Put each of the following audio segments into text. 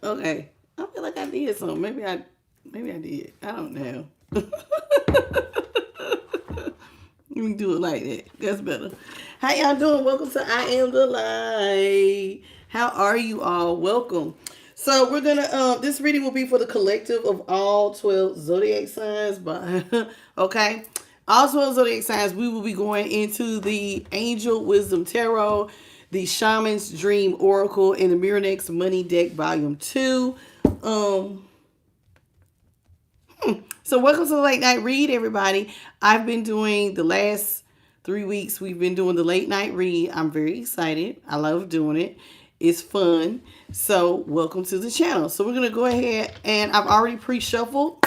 Okay. I feel like I did something. Maybe I did. I don't know. Let me do it like that. That's better. How y'all doing? Welcome to I Am the Light. How are you all? Welcome. So we're gonna this reading will be for the collective of all 12 zodiac signs, but okay. All 12 zodiac signs, we will be going into the Angel Wisdom Tarot, the Shaman's Dream Oracle, and the Mirror Next Money Deck Volume 2. Um So welcome to the late night read, everybody. I've been doing the last 3 weeks. We've been doing the late night read. I'm very excited. I love doing it. It's fun. So welcome to the channel. So we're going to go ahead and I've already pre-shuffled.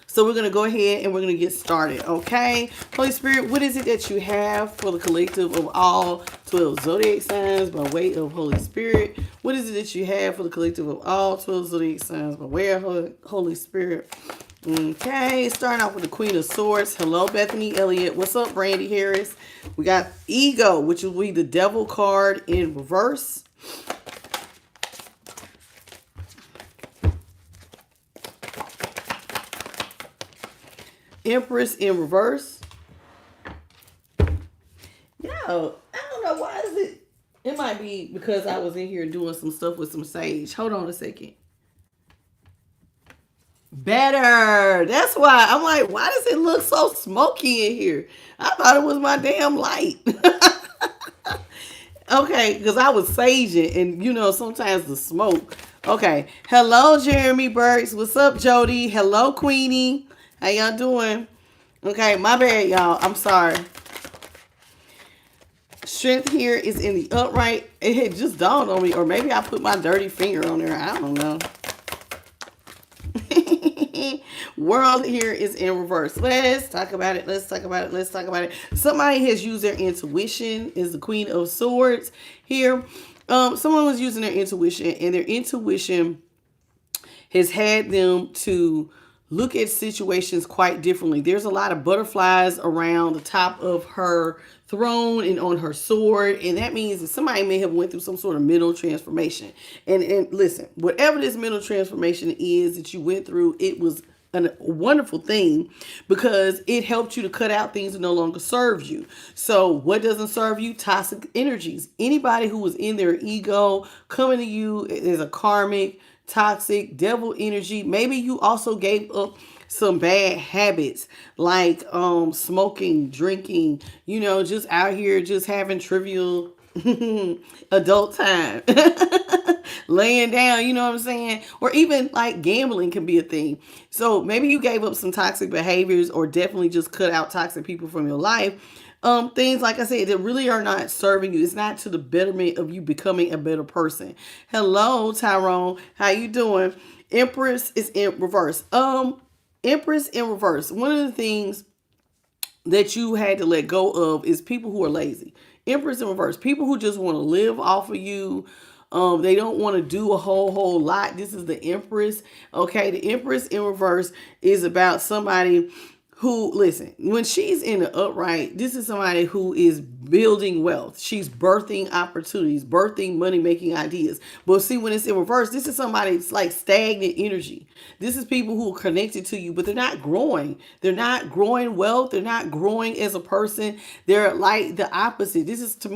So we're going to go ahead and we're going to get started, okay? Holy Spirit, what is it that you have for the collective of all 12 zodiac signs by way of Holy Spirit? What is it that you have for the collective of all 12 zodiac signs by way of Holy Spirit? Okay, starting off with the Queen of Swords. Hello, Bethany Elliott. What's up, Brandy Harris? We got Ego, which will be the Devil card in reverse. Empress in reverse. Yo, I don't know why is it. It might be because I was in here doing some stuff with some sage. Hold on a second. Better. That's why I'm like, why does it look so smoky in here? I thought it was my damn light. Okay, because I was saging and you know sometimes the smoke. Okay. Hello, Jeremy Burks. What's up, Jody? Hello, Queenie. How y'all doing? Okay, my bad, y'all. I'm sorry. Strength here is in the upright. It had just dawned on me, or maybe I put my dirty finger on there. I don't know. World here is in reverse. Let's talk about it. Let's talk about it. Let's talk about it. Somebody has used their intuition. Is the Queen of Swords here? Someone was using their intuition, and their intuition has had them to look at situations quite differently. There's a lot of butterflies around the top of her throne and on her sword, and that means that somebody may have went through some sort of mental transformation. And listen, whatever this mental transformation is that you went through, it was a wonderful thing because it helped you to cut out things that no longer serve you. So what doesn't serve you? Toxic energies. Anybody who was in their ego coming to you is a karmic, toxic, devil energy. Maybe you also gave up some bad habits like smoking, drinking, you know, just out here just having trivial adult time. Laying down, you know what I'm saying? Or even like gambling can be a thing. So maybe you gave up some toxic behaviors or definitely just cut out toxic people from your life. Things like I said that really are not serving you. It's not to the betterment of you becoming a better person. Hello, Tyrone. How you doing? Empress is in reverse. Empress in reverse. One of the things that you had to let go of is people who are lazy. Empress in reverse. People who just want to live off of you. They don't want to do a whole lot. This is the Empress. Okay, the Empress in reverse is about somebody who, listen, when she's in the upright, this is somebody who is building wealth. She's birthing opportunities, birthing money-making ideas. But see, when it's in reverse, this is somebody, it's like stagnant energy. This is people who are connected to you, but they're not growing. They're not growing wealth. They're not growing as a person. They're like the opposite. This is, to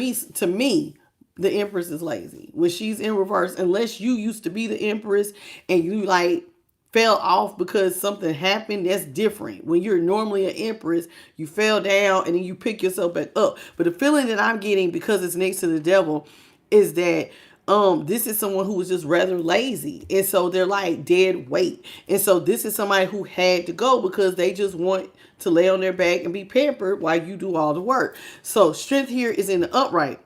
me, the Empress is lazy. When she's in reverse, unless you used to be the Empress and you like fell off because something happened, that's different. When you're normally an Empress, you fell down and then you pick yourself back up. But the feeling that I'm getting, because it's next to the devil, is that this is someone who was just rather lazy. And so they're like dead weight. And so this is somebody who had to go because they just want to lay on their back and be pampered while you do all the work. So strength here is in the upright.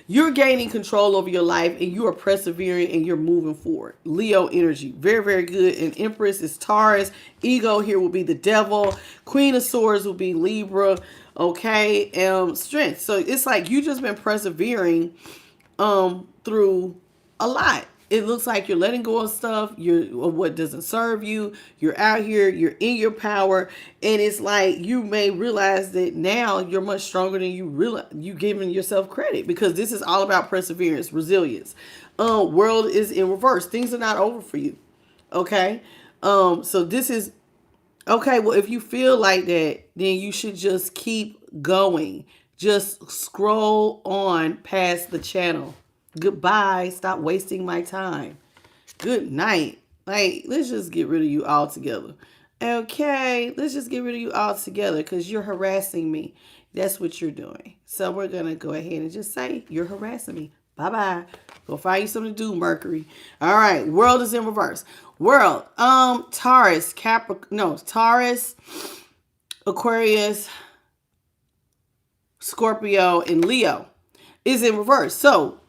You're gaining control over your life and you are persevering and you're moving forward. Leo energy. Very, very good. And Empress is Taurus. Ego here will be the devil. Queen of Swords will be Libra. Okay. Strength. So it's like you just been persevering through a lot. it looks like you're letting go of stuff, of what doesn't serve you. You're out here, you're in your power, and it's like you may realize that now you're much stronger than you giving yourself credit, because this is all about perseverance, resilience. World is in reverse. Things are not over for you. Okay? So this is okay, well, if you feel like that, then you should just keep going. Just scroll on past the channel. Goodbye. Stop wasting my time. Good night. Like, let's just get rid of you altogether. Okay, let's just get rid of you altogether because you're harassing me. That's what you're doing. So we're going to go ahead and just say, you're harassing me. Bye-bye. Go find you something to do, Mercury. All right, world is in reverse. World, Taurus, Taurus, Aquarius, Scorpio, and Leo is in reverse. So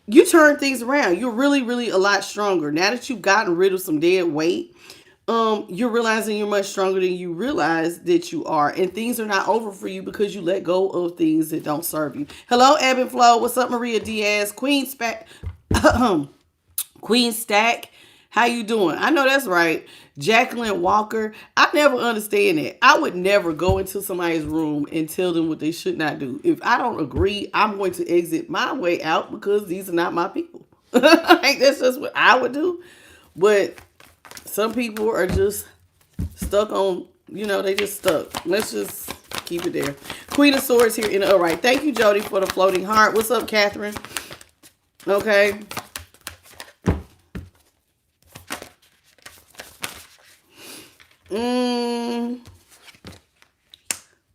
you turn things around. You're really, really a lot stronger. Now that you've gotten rid of some dead weight, you're realizing you're much stronger than you realize that you are. And things are not over for you because you let go of things that don't serve you. Hello, Ebb and Flow. What's up, Maria Diaz? Queen Stack. How you doing? I know that's right. Jacqueline Walker. I never understand that. I would never go into somebody's room and tell them what they should not do. If I don't agree, I'm going to exit my way out because these are not my people. Like, that's just what I would do. But some people are just stuck on, they just stuck. Let's just keep it there. Queen of Swords here in the upright. Thank you, Jody, for the floating heart. What's up, Catherine? Okay.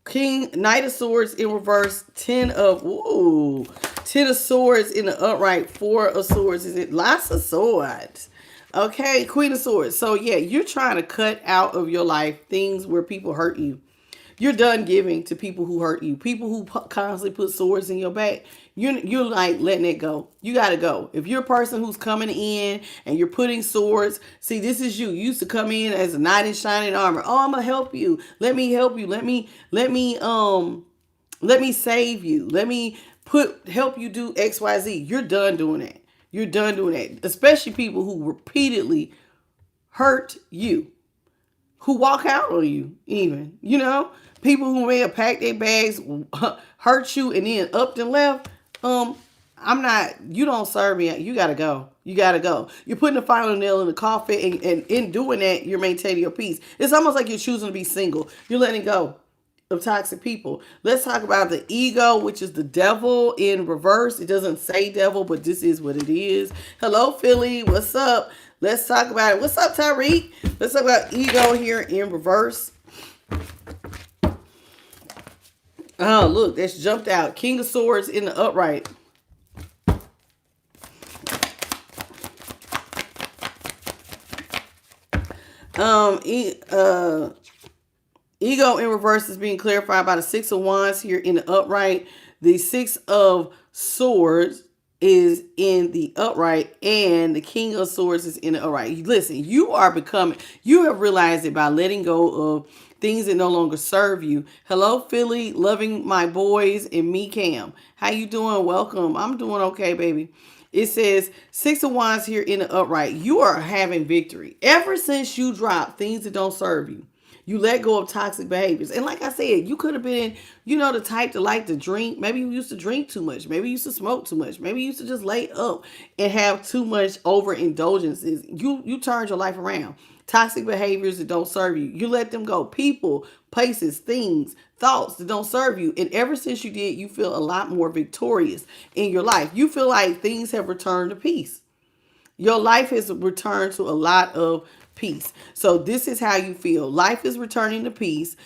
King, Knight of Swords in reverse, Ten of Swords in the upright, Four of Swords is it? Lots of swords. Okay, Queen of Swords. So yeah, you're trying to cut out of your life things where people hurt you. You're done giving to people who hurt you. People who constantly put swords in your back. You're like letting it go. You got to go. If you're a person who's coming in and you're putting swords, see, this is you. You used to come in as a knight in shining armor. Oh, I'm gonna help you. Let me help you. Let me save you. Let me help you do XYZ. You're done doing that. You're done doing that. Especially people who repeatedly hurt you, who walk out on you, even, people who may have packed their bags, hurt you, and then up and left. You don't serve me. You gotta go. You gotta go. You're putting the final nail in the coffin, and in doing that, you're maintaining your peace. It's almost like you're choosing to be single. You're letting go of toxic people. Let's talk about the ego, which is the devil in reverse. It doesn't say devil, but this is what it is. Hello, Philly. What's up? Let's talk about it. What's up, Tyreek? Let's talk about ego here in reverse. Oh, look, that's jumped out. King of Swords in the upright. Ego in reverse is being clarified by the Six of Wands here in the upright. The Six of Swords is in the upright, and the King of Swords is in the upright. Listen, you have realized it by letting go of things that no longer serve you. Hello, Philly, loving my boys, and me, Cam. How you doing? Welcome. I'm doing okay, baby. It says Six of Wands here in the upright. You are having victory. Ever since you dropped things that don't serve you, you let go of toxic behaviors. And like I said, you could have been, the type to like to drink. Maybe you used to drink too much. Maybe you used to smoke too much. Maybe you used to just lay up and have too much overindulgences. You turned your life around. Toxic behaviors that don't serve you. You let them go. People, places, things, thoughts that don't serve you. And ever since you did, you feel a lot more victorious in your life. You feel like things have returned to peace. Your life has returned to a lot of peace. So this is how you feel. Life is returning to peace.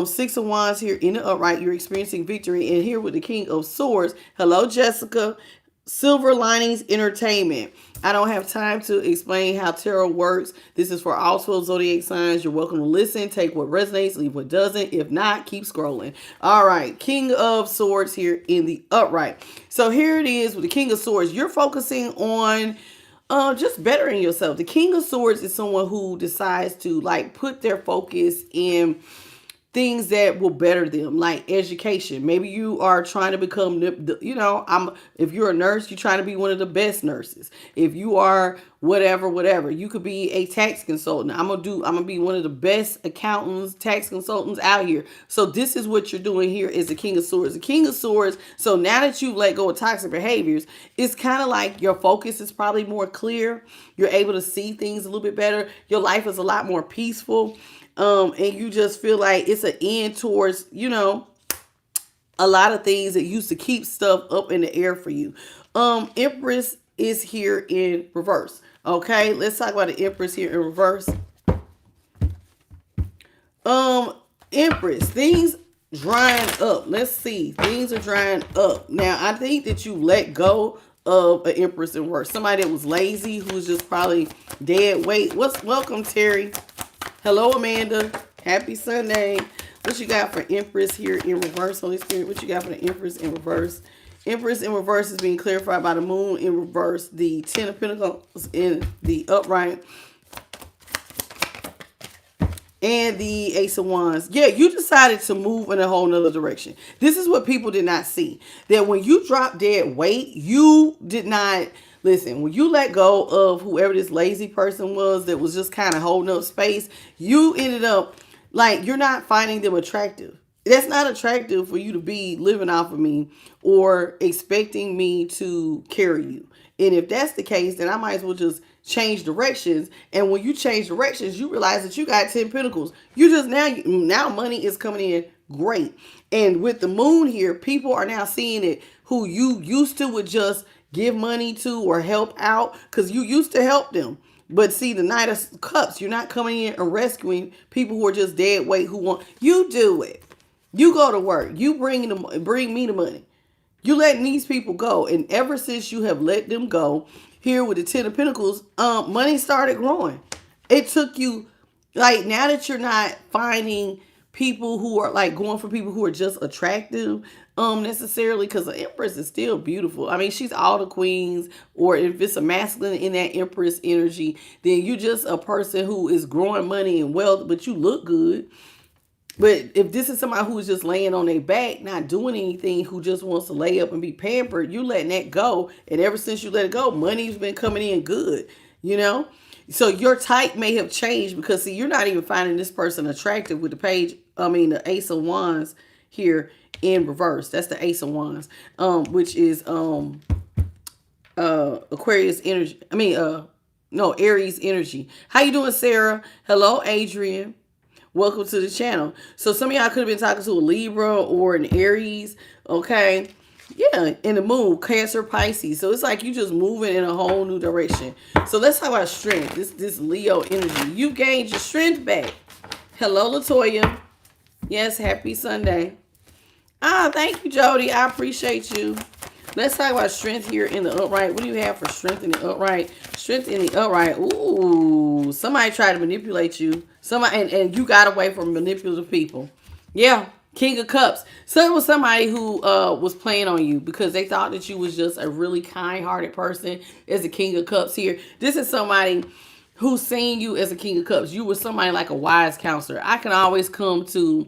Six of Wands here in the upright. You're experiencing victory. And here with the King of Swords. Hello, Jessica. Silver Linings Entertainment. I don't have time to explain how tarot works. This is for all 12 zodiac signs. You're welcome to listen. Take what resonates, leave what doesn't. If not, keep scrolling. All right. King of Swords here in the upright. So here it is with the King of Swords. You're focusing on just bettering yourself. The King of Swords is someone who decides to put their focus in things that will better them, like education. Maybe you are trying to become, if you're a nurse, you're trying to be one of the best nurses. If you are whatever, you could be a tax consultant. I'm gonna be one of the best accountants, tax consultants out here. So this is what you're doing here is the King of Swords. The King of Swords. So now that you let go of toxic behaviors, it's kind of like your focus is probably more clear. You're able to see things a little bit better. Your life is a lot more peaceful. And you just feel like it's an end towards, a lot of things that used to keep stuff up in the air for you. Empress is here in reverse. Okay, let's talk about the Empress here in reverse. Empress, things drying up. Let's see. Things are drying up. Now, I think that you let go of an Empress in reverse. Somebody that was lazy, who's just probably dead weight. Welcome, Terry. Hello, Amanda. Happy Sunday. What you got for Empress here in reverse, Holy Spirit? What you got for the Empress in reverse? Empress in reverse is being clarified by the Moon in reverse, the Ten of Pentacles in the upright, and the Ace of Wands. Yeah, you decided to move in a whole nother direction. This is what people did not see. That when you dropped dead weight, you did not... Listen, when you let go of whoever this lazy person was that was just kind of holding up space, you ended up like you're not finding them attractive. That's not attractive for you to be living off of me or expecting me to carry you. And if that's the case, then I might as well just change directions. And when you change directions, you realize that you got 10 pentacles. You just now money is coming in great. And with the Moon here, people are now seeing it who you used to would just give money to or help out because you used to help them. But see, the Knight of Cups, you're not coming in and rescuing people who are just dead weight who want... You do it. You go to work. You bring me the money. You letting these people go. And ever since you have let them go, here with the Ten of Pentacles, money started growing. It took you, like, now that you're not finding people who are like going for people who are just attractive necessarily, because the Empress is still beautiful. I mean, she's all the queens, or if it's a masculine in that Empress energy, then you just a person who is growing money and wealth, but you look good. But if this is somebody who's just laying on their back, not doing anything, who just wants to lay up and be pampered, you letting that go. And ever since you let it go, money's been coming in good, So your type may have changed because, see, you're not even finding this person attractive with the Ace of Wands here in reverse. That's the Ace of Wands, which is Aquarius energy. Aries energy. How you doing, Sarah? Hello, Adrian. Welcome to the channel. So some of y'all could have been talking to a Libra or an Aries, okay? Yeah, in the Moon, Cancer, Pisces. So it's like you just moving in a whole new direction. So let's talk about strength. This Leo energy. You gained your strength back. Hello, Latoya. Yes, happy Sunday. Thank you, Jody. I appreciate you. Let's talk about strength here in the upright. What do you have for strength in the upright? Strength in the upright. Ooh, somebody tried to manipulate you. And you got away from manipulative people. Yeah, King of Cups. So it was somebody who was playing on you because they thought that you was just a really kind-hearted person as a King of Cups here. This is somebody who's seeing you as a King of Cups. You were somebody like a wise counselor. I can always come to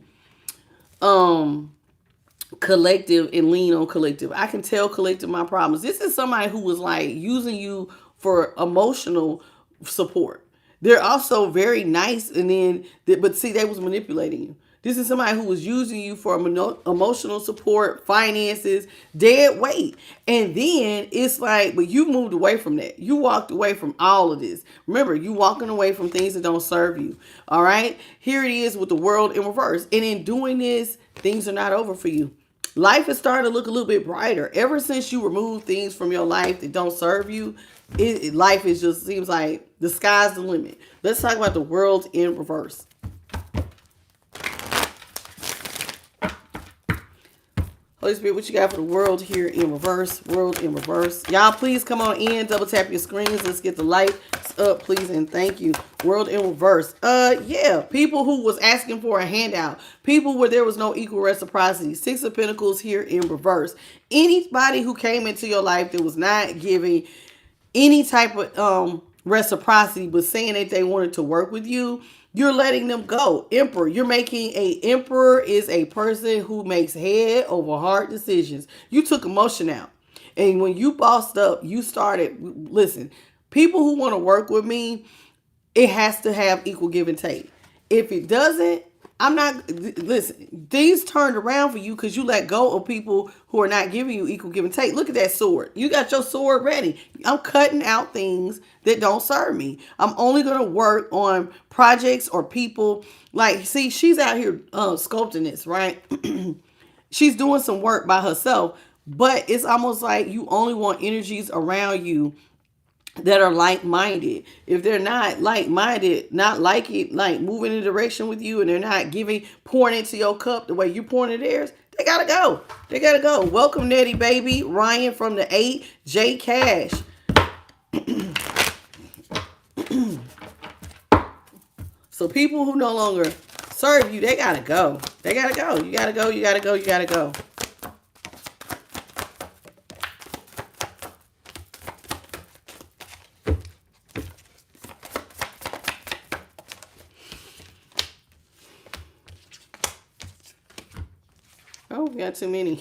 collective and lean on collective. I can tell collective my problems. This is somebody who was like using you for emotional support. They're also very nice, but see, they was manipulating you. This is somebody who was using you for emotional support, finances, dead weight. And then it's like, but you moved away from that. You walked away from all of this. Remember, you walking away from things that don't serve you. All right. Here it is with the World in reverse. And in doing this, things are not over for you. Life is starting to look a little bit brighter. Ever since you remove things from your life that don't serve you, life is just seems like the sky's the limit. Let's talk about the World in reverse. Holy Spirit, what you got for the World here in reverse? World in reverse. Y'all, please come on in. Double tap your screens. Let's get the lights up, please, and thank you. World in reverse. Yeah. People who was asking for a handout. People where there was no equal reciprocity. Six of Pentacles here in reverse. Anybody who came into your life that was not giving any type of reciprocity, but saying that they wanted to work with you, you're letting them go. Emperor, you're making a emperor is a person who makes head over heart decisions. You took emotion out. And when you bossed up, you started, listen, people who want to work with me, it has to have equal give and take. If it doesn't, I'm not, listen, things turned around for you because you let go of people who are not giving you equal give and take. Look at that sword. You got your sword ready. I'm cutting out things that don't serve me. I'm only going to work on projects or people. Like, see, she's out here sculpting this, right? She's doing some work by herself, but it's almost like you only want energies around you that are like-minded. If they're not like-minded, not like it, like moving in a direction with you, and they're not pouring into your cup the way you pouring into theirs, they gotta go. They gotta go. Welcome, Nettie Baby, Ryan from the 8, J Cash. So people who no longer serve you, they gotta go. They gotta go. You gotta go. You gotta go. You gotta go. Oh, we got too many.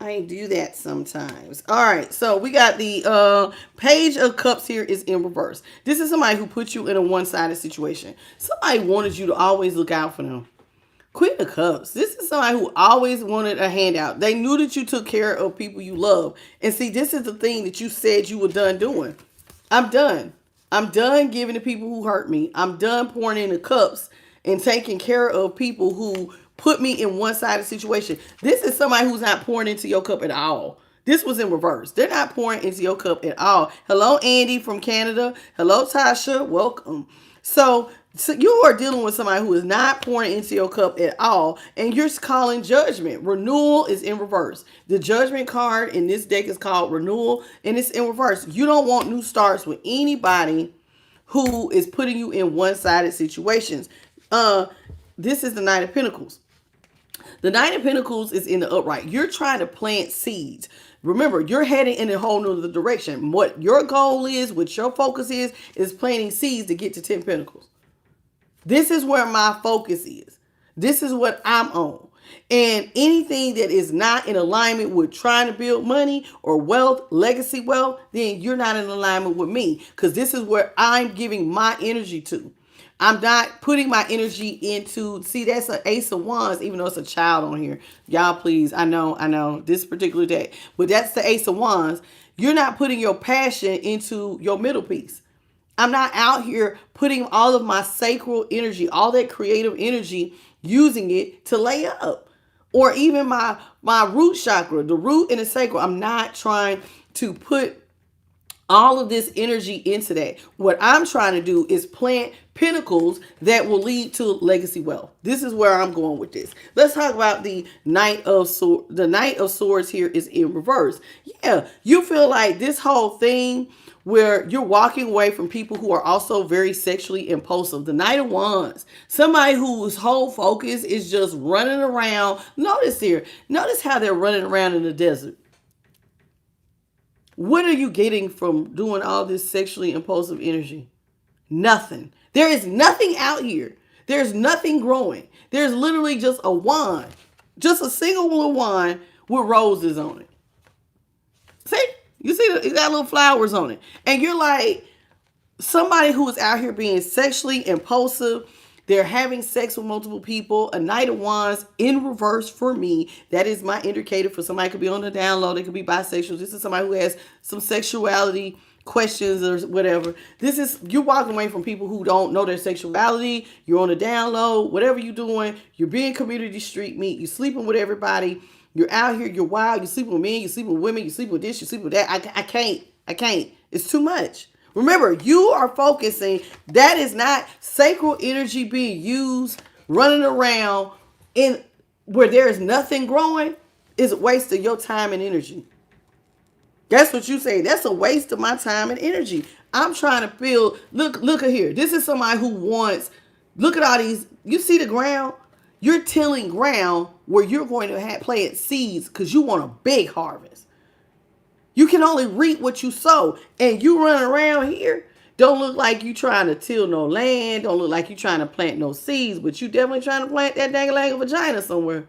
I do that sometimes. All right, so we got the Page of Cups here is in reverse. This is somebody who put you in a one-sided situation. Somebody wanted you to always look out for them. Queen of Cups. This is somebody who always wanted a handout. They knew that you took care of people you love. And see, this is the thing that you said you were done doing. I'm done. I'm done giving to people who hurt me. I'm done pouring in the cups and taking care of people who put me in one-sided situation. This is somebody who's not pouring into your cup at all. This was in reverse. They're not pouring into your cup at all. Hello, Andy from Canada. Hello, Tasha. Welcome. So you are dealing with somebody who is not pouring into your cup at all, and you're calling judgment. Renewal is in reverse. The judgment card in this deck is called renewal, and it's in reverse. You don't want new starts with anybody who is putting you in one-sided situations. This is the Knight of Pentacles. The Knight of Pentacles is in the upright. You're trying to plant seeds. Remember, you're heading in a whole nother direction. What your goal is, what your focus is planting seeds to get to 10 Pentacles. This is where my focus is. This is what I'm on. And anything that is not in alignment with trying to build money or wealth, legacy wealth, then you're not in alignment with me. Because this is where I'm giving my energy to. I'm not putting my energy into, see, that's an Ace of Wands, even though it's a child on here. Y'all, please, I know, this particular day. But that's the Ace of Wands. You're not putting your passion into your middle piece. I'm not out here putting all of my sacral energy, all that creative energy, using it to lay up. Or even my root chakra, the root and the sacral. I'm not trying to put all of this energy into that. What I'm trying to do is plant pentacles that will lead to legacy wealth. This is where I'm going with this. Let's talk about the Knight of Swords. The Knight of Swords here is in reverse. Yeah, you feel like this whole thing where you're walking away from people who are also very sexually impulsive. The Knight of Wands. Somebody whose whole focus is just running around. Notice here. Notice how they're running around in the desert. What are you getting from doing all this sexually impulsive energy? Nothing. There is nothing out here. There's nothing growing. There's literally just a wand. Just a single little wand with roses on it. See? You see, it got little flowers on it. And you're like, somebody who is out here being sexually impulsive. They're having sex with multiple people. A Knight of Wands in reverse for me. That is my indicator for somebody. Could be on the down low. They could be bisexual. This is somebody who has some sexuality questions or whatever. This is, you're walking away from people who don't know their sexuality. You're on the down low. Whatever you're doing, you're being community street meat. You're sleeping with everybody. You're out here. You're wild. You're sleeping with men. You're sleeping with women. You're sleeping with this. You're sleeping with that. I can't. It's too much. Remember, you are focusing. That is not sacral energy being used, running around in where there is nothing growing. Is a waste of your time and energy. That's what you say. That's a waste of my time and energy. I'm trying to build. Look at here. This is somebody who wants. Look at all these. You see the ground? You're tilling ground where you're going to plant seeds because you want a big harvest. You can only reap what you sow. And you running around here, don't look like you trying to till no land. Don't look like you trying to plant no seeds. But you definitely trying to plant that dang vagina somewhere.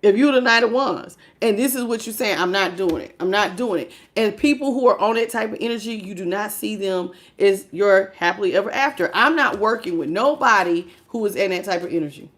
If you're the Knight of Wands, and this is what you're saying, I'm not doing it. I'm not doing it. And people who are on that type of energy, you do not see them as your happily ever after. I'm not working with nobody who is in that type of energy.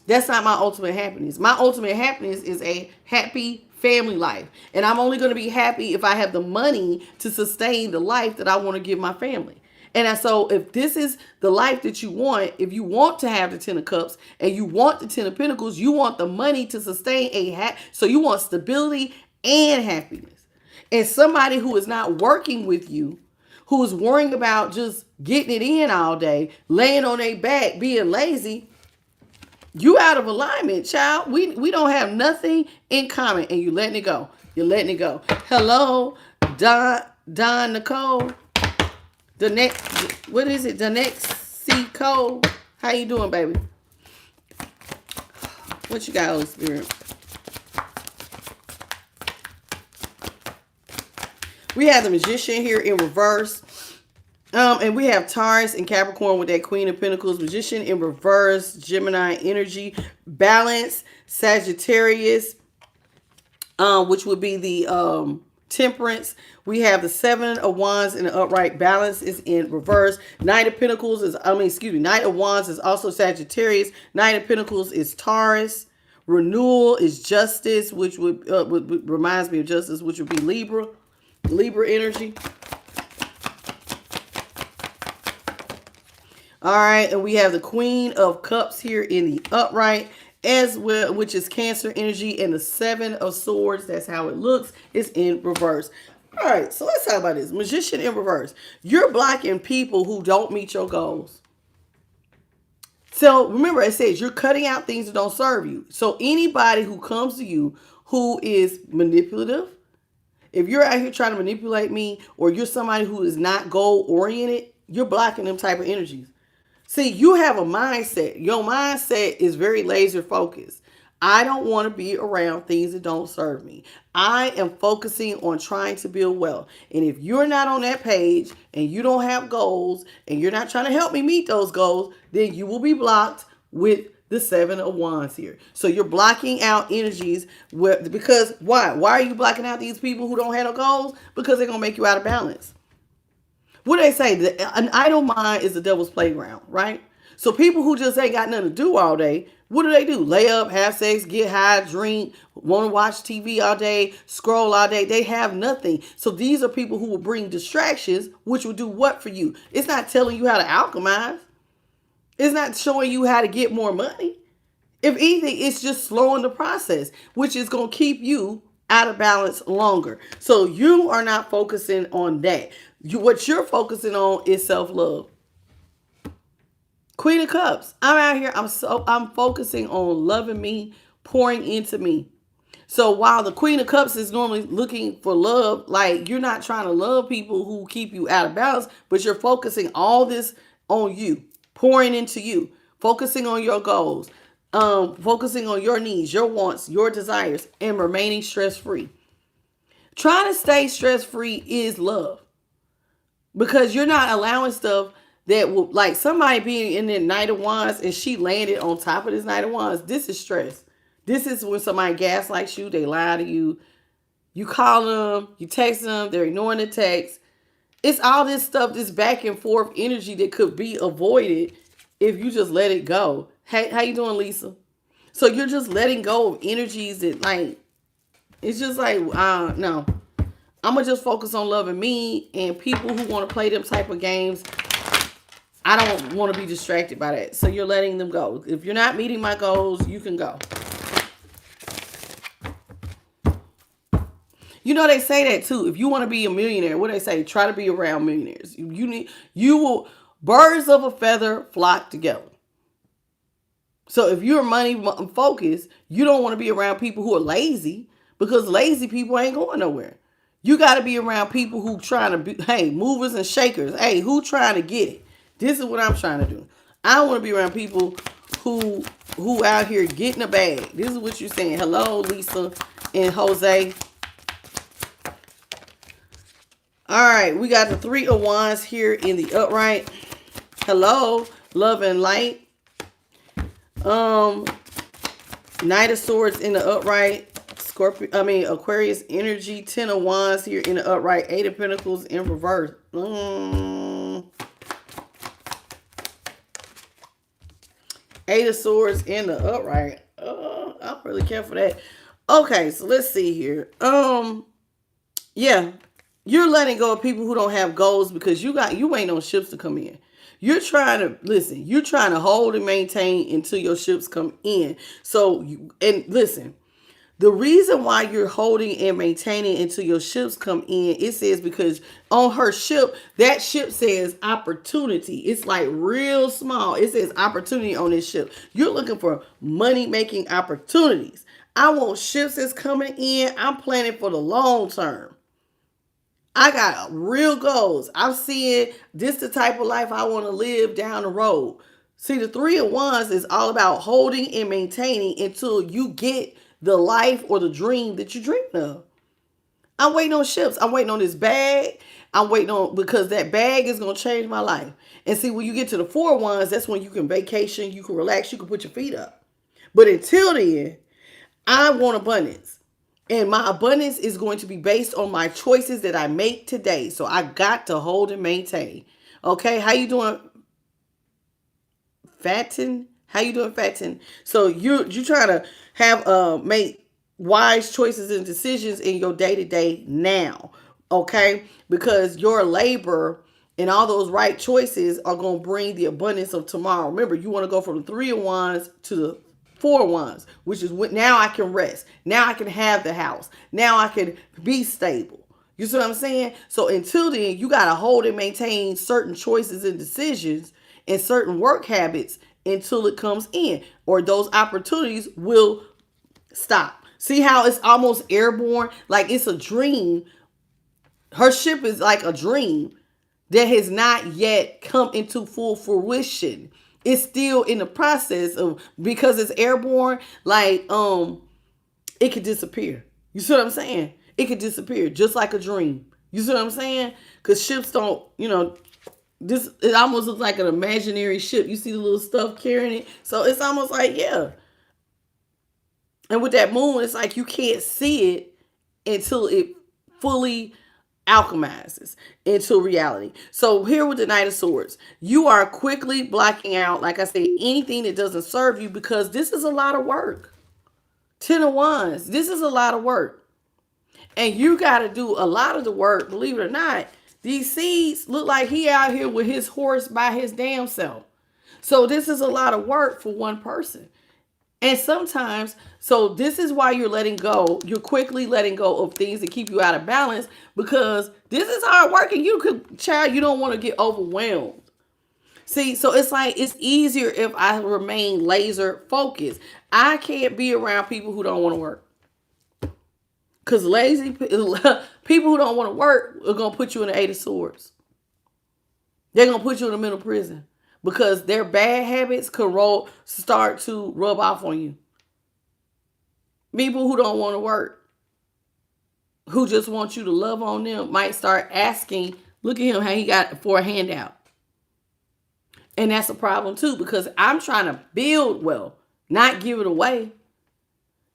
That's not my ultimate happiness. My ultimate happiness is a happy family life. And I'm only going to be happy if I have the money to sustain the life that I want to give my family. And so if this is the life that you want, if you want to have the Ten of Cups and you want the Ten of Pentacles, you want the money to sustain so you want stability and happiness. And somebody who is not working with you, who is worrying about just getting it in all day, laying on their back, being lazy, you out of alignment, child. We don't have nothing in common, and you letting it go. You're letting it go. Hello, Don Nicole. The next, what is it? The next C Cole. How you doing, baby? What you got, Holy Spirit? We have the Magician here in reverse. And we have Taurus and Capricorn with that Queen of Pentacles. Magician in reverse. Gemini energy. Balance. Sagittarius. Which would be the Temperance. We have the Seven of Wands in the upright. Balance is in reverse. Knight of Pentacles is, Knight of Wands is also Sagittarius. Knight of Pentacles is Taurus. Renewal is Justice, which would reminds me of Justice, which would be Libra. Libra energy. All right, and we have the Queen of Cups here in the upright as well, which is Cancer energy, and the Seven of Swords, that's how it looks, is in reverse. All right, so let's talk about this. Magician in reverse. You're blocking people who don't meet your goals. So remember, it says you're cutting out things that don't serve you. So anybody who comes to you who is manipulative, if you're out here trying to manipulate me, or you're somebody who is not goal-oriented, you're blocking them type of energies. See, you have a mindset. Your mindset is very laser focused. I don't want to be around things that don't serve me. I am focusing on trying to build wealth. And if you're not on that page and you don't have goals and you're not trying to help me meet those goals, then you will be blocked with the Seven of Wands here. So you're blocking out energies because why? Why are you blocking out these people who don't have no goals? Because they're going to make you out of balance. What do they say? An idle mind is the devil's playground, right? So people who just ain't got nothing to do all day, what do? Lay up, have sex, get high, drink, want to watch TV all day, scroll all day. They have nothing. So these are people who will bring distractions, which will do what for you? It's not telling you how to alchemize. It's not showing you how to get more money. If anything, it's just slowing the process, which is going to keep you out of balance longer. So you are not focusing on that. What you're focusing on is self-love. Queen of Cups. I'm out here. I'm focusing on loving me, pouring into me. So while the Queen of Cups is normally looking for love, like you're not trying to love people who keep you out of balance, but you're focusing all this on you, pouring into you, focusing on your goals, focusing on your needs, your wants, your desires, and remaining stress-free. Trying to stay stress-free is love. Because you're not allowing stuff that will, like somebody being in the Knight of Wands and she landed on top of this Knight of Wands. This is stress. This is when somebody gaslights you, they lie to you. You call them, you text them, they're ignoring the text. It's all this stuff, this back and forth energy that could be avoided if you just let it go. Hey, how you doing, Lisa? So you're just letting go of energies that like, it's just like, no. I'm going to just focus on loving me, and people who want to play them type of games, I don't want to be distracted by that. So you're letting them go. If you're not meeting my goals, you can go. You know, they say that too. If you want to be a millionaire, what do they say? Try to be around millionaires. Birds of a feather flock together. So if you're money focused, you don't want to be around people who are lazy, because lazy people ain't going nowhere. You got to be around people who trying to be, hey, movers and shakers. Hey, who trying to get it? This is what I'm trying to do. I don't want to be around people who out here getting a bag. This is what you're saying. Hello, Lisa and Jose. All right, we got the Three of Wands here in the upright. Hello, love and light. Knight of Swords in the upright. Aquarius energy. Ten of Wands here in the upright. Eight of Pentacles in reverse. Eight of Swords in the upright. I don't really care for that. Okay, so let's see here. Yeah, you're letting go of people who don't have goals because you waiting on ships to come in. You're trying to hold and maintain until your ships come in. So, listen, the reason why you're holding and maintaining until your ships come in, it says because on her ship, that ship says opportunity. It's like real small. It says opportunity on this ship. You're looking for money-making opportunities. I want ships that's coming in. I'm planning for the long term. I got real goals. I'm seeing this the type of life I want to live down the road. See, the Three of Wands is all about holding and maintaining until you get the life or the dream that you dreamed of. I'm waiting on ships. I'm waiting on this bag. I'm waiting on, because that bag is going to change my life. And see, when you get to the Four of Wands, that's when you can vacation, you can relax, you can put your feet up. But until then, I want abundance. And my abundance is going to be based on my choices that I make today. So I got to hold and maintain. Okay, how you doing, Fatin? How you doing, Fatin? So you trying to have make wise choices and decisions in your day-to-day now. Okay, because your labor and all those right choices are going to bring the abundance of tomorrow. Remember, you want to go from the Three of Wands to the Four of Wands, which is what now I can rest. Now I can have the house. Now I can be stable. You see what I'm saying? So until then, you got to hold and maintain certain choices and decisions and certain work habits until it comes in, or those opportunities will stop. See how it's almost airborne? Like it's a dream. Her ship is like a dream that has not yet come into full fruition. It's still in the process of, because it's airborne, like it could disappear. You see what I'm saying? It could disappear just like a dream. You see what I'm saying? Because ships don't, it almost looks like an imaginary ship. You see the little stuff carrying it. So it's almost like, yeah. And with that moon, it's like you can't see it until it fully alchemizes into reality. So here with the Knight of Swords, you are quickly blocking out, like I said, anything that doesn't serve you, because this is a lot of work. Ten of Wands, this is a lot of work. And you got to do a lot of the work, believe it or not. These seeds look like he out here with his horse by his damn self. So this is a lot of work for one person. And sometimes, so this is why you're letting go. You're quickly letting go of things that keep you out of balance, because this is hard work and you don't want to get overwhelmed. See, so it's like, it's easier if I remain laser focused. I can't be around people who don't want to work. Because lazy people who don't want to work are going to put you in the Eight of Swords. They're going to put you in a mental prison. Because their bad habits could start to rub off on you. People who don't want to work, who just want you to love on them, might start asking, look at him, how he got for a handout. And that's a problem too, because I'm trying to build wealth, not give it away.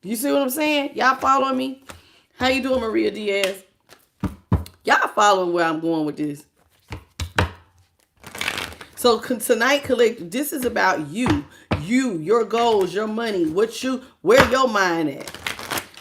You see what I'm saying? Y'all following me? How you doing, Maria Diaz? Y'all following where I'm going with this? So tonight, collective, this is about you, your goals, your money, where your mind at.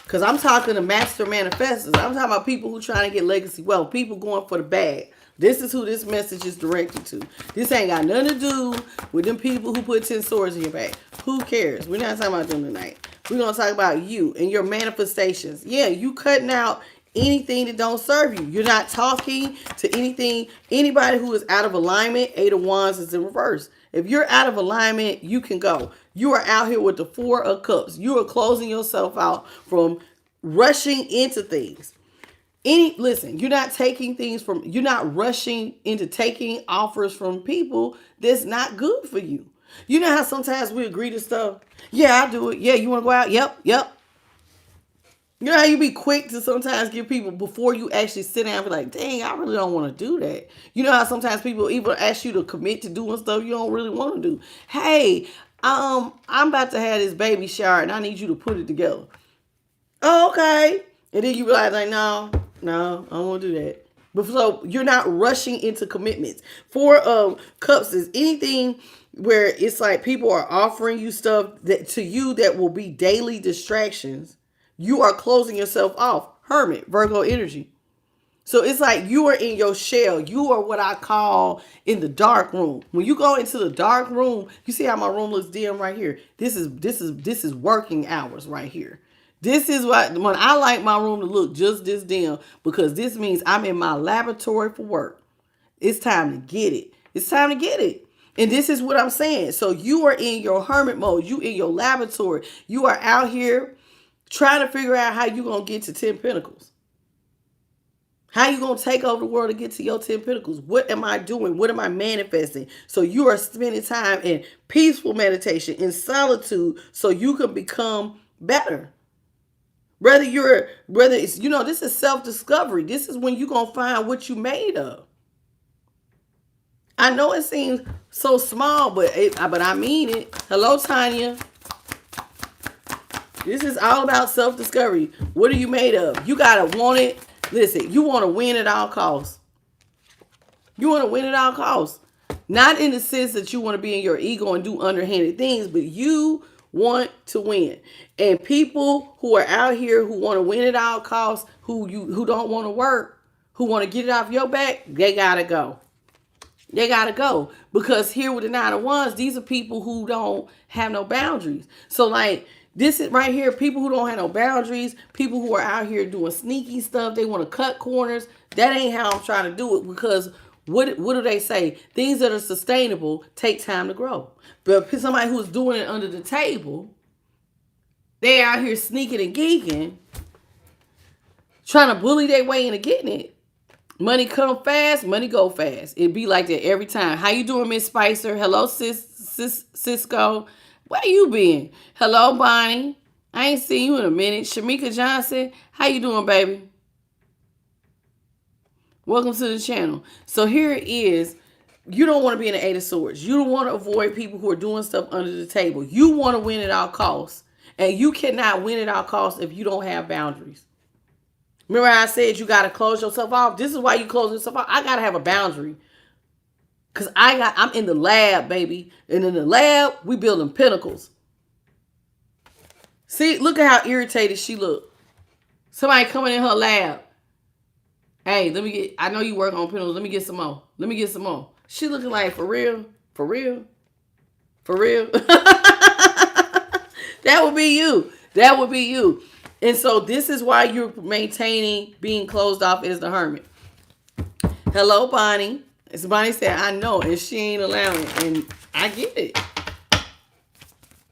Because I'm talking to master manifestors. I'm talking about people who trying to get legacy wealth, people going for the bag. This is who this message is directed to. This ain't got nothing to do with them people who put 10 swords in your bag. Who cares? We're not talking about them tonight. We're going to talk about you and your manifestations. Yeah, you cutting out anything that don't serve you. You're not talking to anybody who is out of alignment. Eight of Wands is in reverse. If you're out of alignment, you can go. You are out here with the Four of Cups. You are closing yourself out from rushing into things. Listen, you're not rushing into taking offers from people that's not good for you. You know how sometimes we agree to stuff? Yeah, I'll do it. Yeah, you want to go out? Yep. You know how you be quick to sometimes give people before you actually sit down and be like, dang, I really don't want to do that. You know how sometimes people even ask you to commit to doing stuff you don't really want to do. Hey, I'm about to have this baby shower and I need you to put it together. Oh, okay. And then you realize like, no, I don't want to do that. But so you're not rushing into commitments. Four of Cups is anything where it's like people are offering you stuff that to you that will be daily distractions. You are closing yourself off. Hermit, Virgo energy. So it's like you are in your shell. You are what I call in the dark room. When you go into the dark room, you see how my room looks dim right here. This is working hours right here. This is what when I like my room to look just this dim because this means I'm in my laboratory for work. It's time to get it. It's time to get it. And this is what I'm saying. So you are in your hermit mode. You in your laboratory. You are out here trying to figure out how you're going to get to 10 Pentacles. How you going to take over the world to get to your 10 Pentacles? What am I doing? What am I manifesting? So you are spending time in peaceful meditation, in solitude, so you can become better. Whether it's, this is self-discovery. This is when you're going to find what you made of. I know it seems so small, but I mean it. Hello, Tanya. This is all about self-discovery. What are you made of? You got to want it. Listen, you want to win at all costs. You want to win at all costs. Not in the sense that you want to be in your ego and do underhanded things, but you want to win. And people who are out here who want to win at all costs, who don't want to work, who want to get it off your back, they got to go. They got to go. Because here with the 9 of Wands, these are people who don't have no boundaries. So like, this is right here, people who don't have no boundaries, people who are out here doing sneaky stuff, they want to cut corners. That ain't how I'm trying to do it because what do they say? Things that are sustainable take time to grow. But somebody who's doing it under the table, they out here sneaking and geeking, trying to bully their way into getting it. Money come fast, money go fast. It be like that every time. How you doing, Miss Spicer? Hello, Cisco. Where you been? Hello, Bonnie. I ain't seen you in a minute. Shamika Johnson, how you doing, baby? Welcome to the channel. So here it is. You don't want to be in the 8 of Swords. You don't want to avoid people who are doing stuff under the table. You want to win at all costs. And you cannot win at all costs if you don't have boundaries. Remember I said you got to close yourself off? This is why you close yourself off. I got to have a boundary. Because I'm in the lab, baby. And in the lab, we building pinnacles. See, look at how irritated she look. Somebody coming in her lab. Hey, I know you work on pinnacles. Let me get some more. Let me get some more. She looking like, for real? For real? For real? That would be you. That would be you. And so this is why you're maintaining being closed off as the hermit. Hello, Bonnie. As Bonnie said, I know, and she ain't allowing it. And I get it.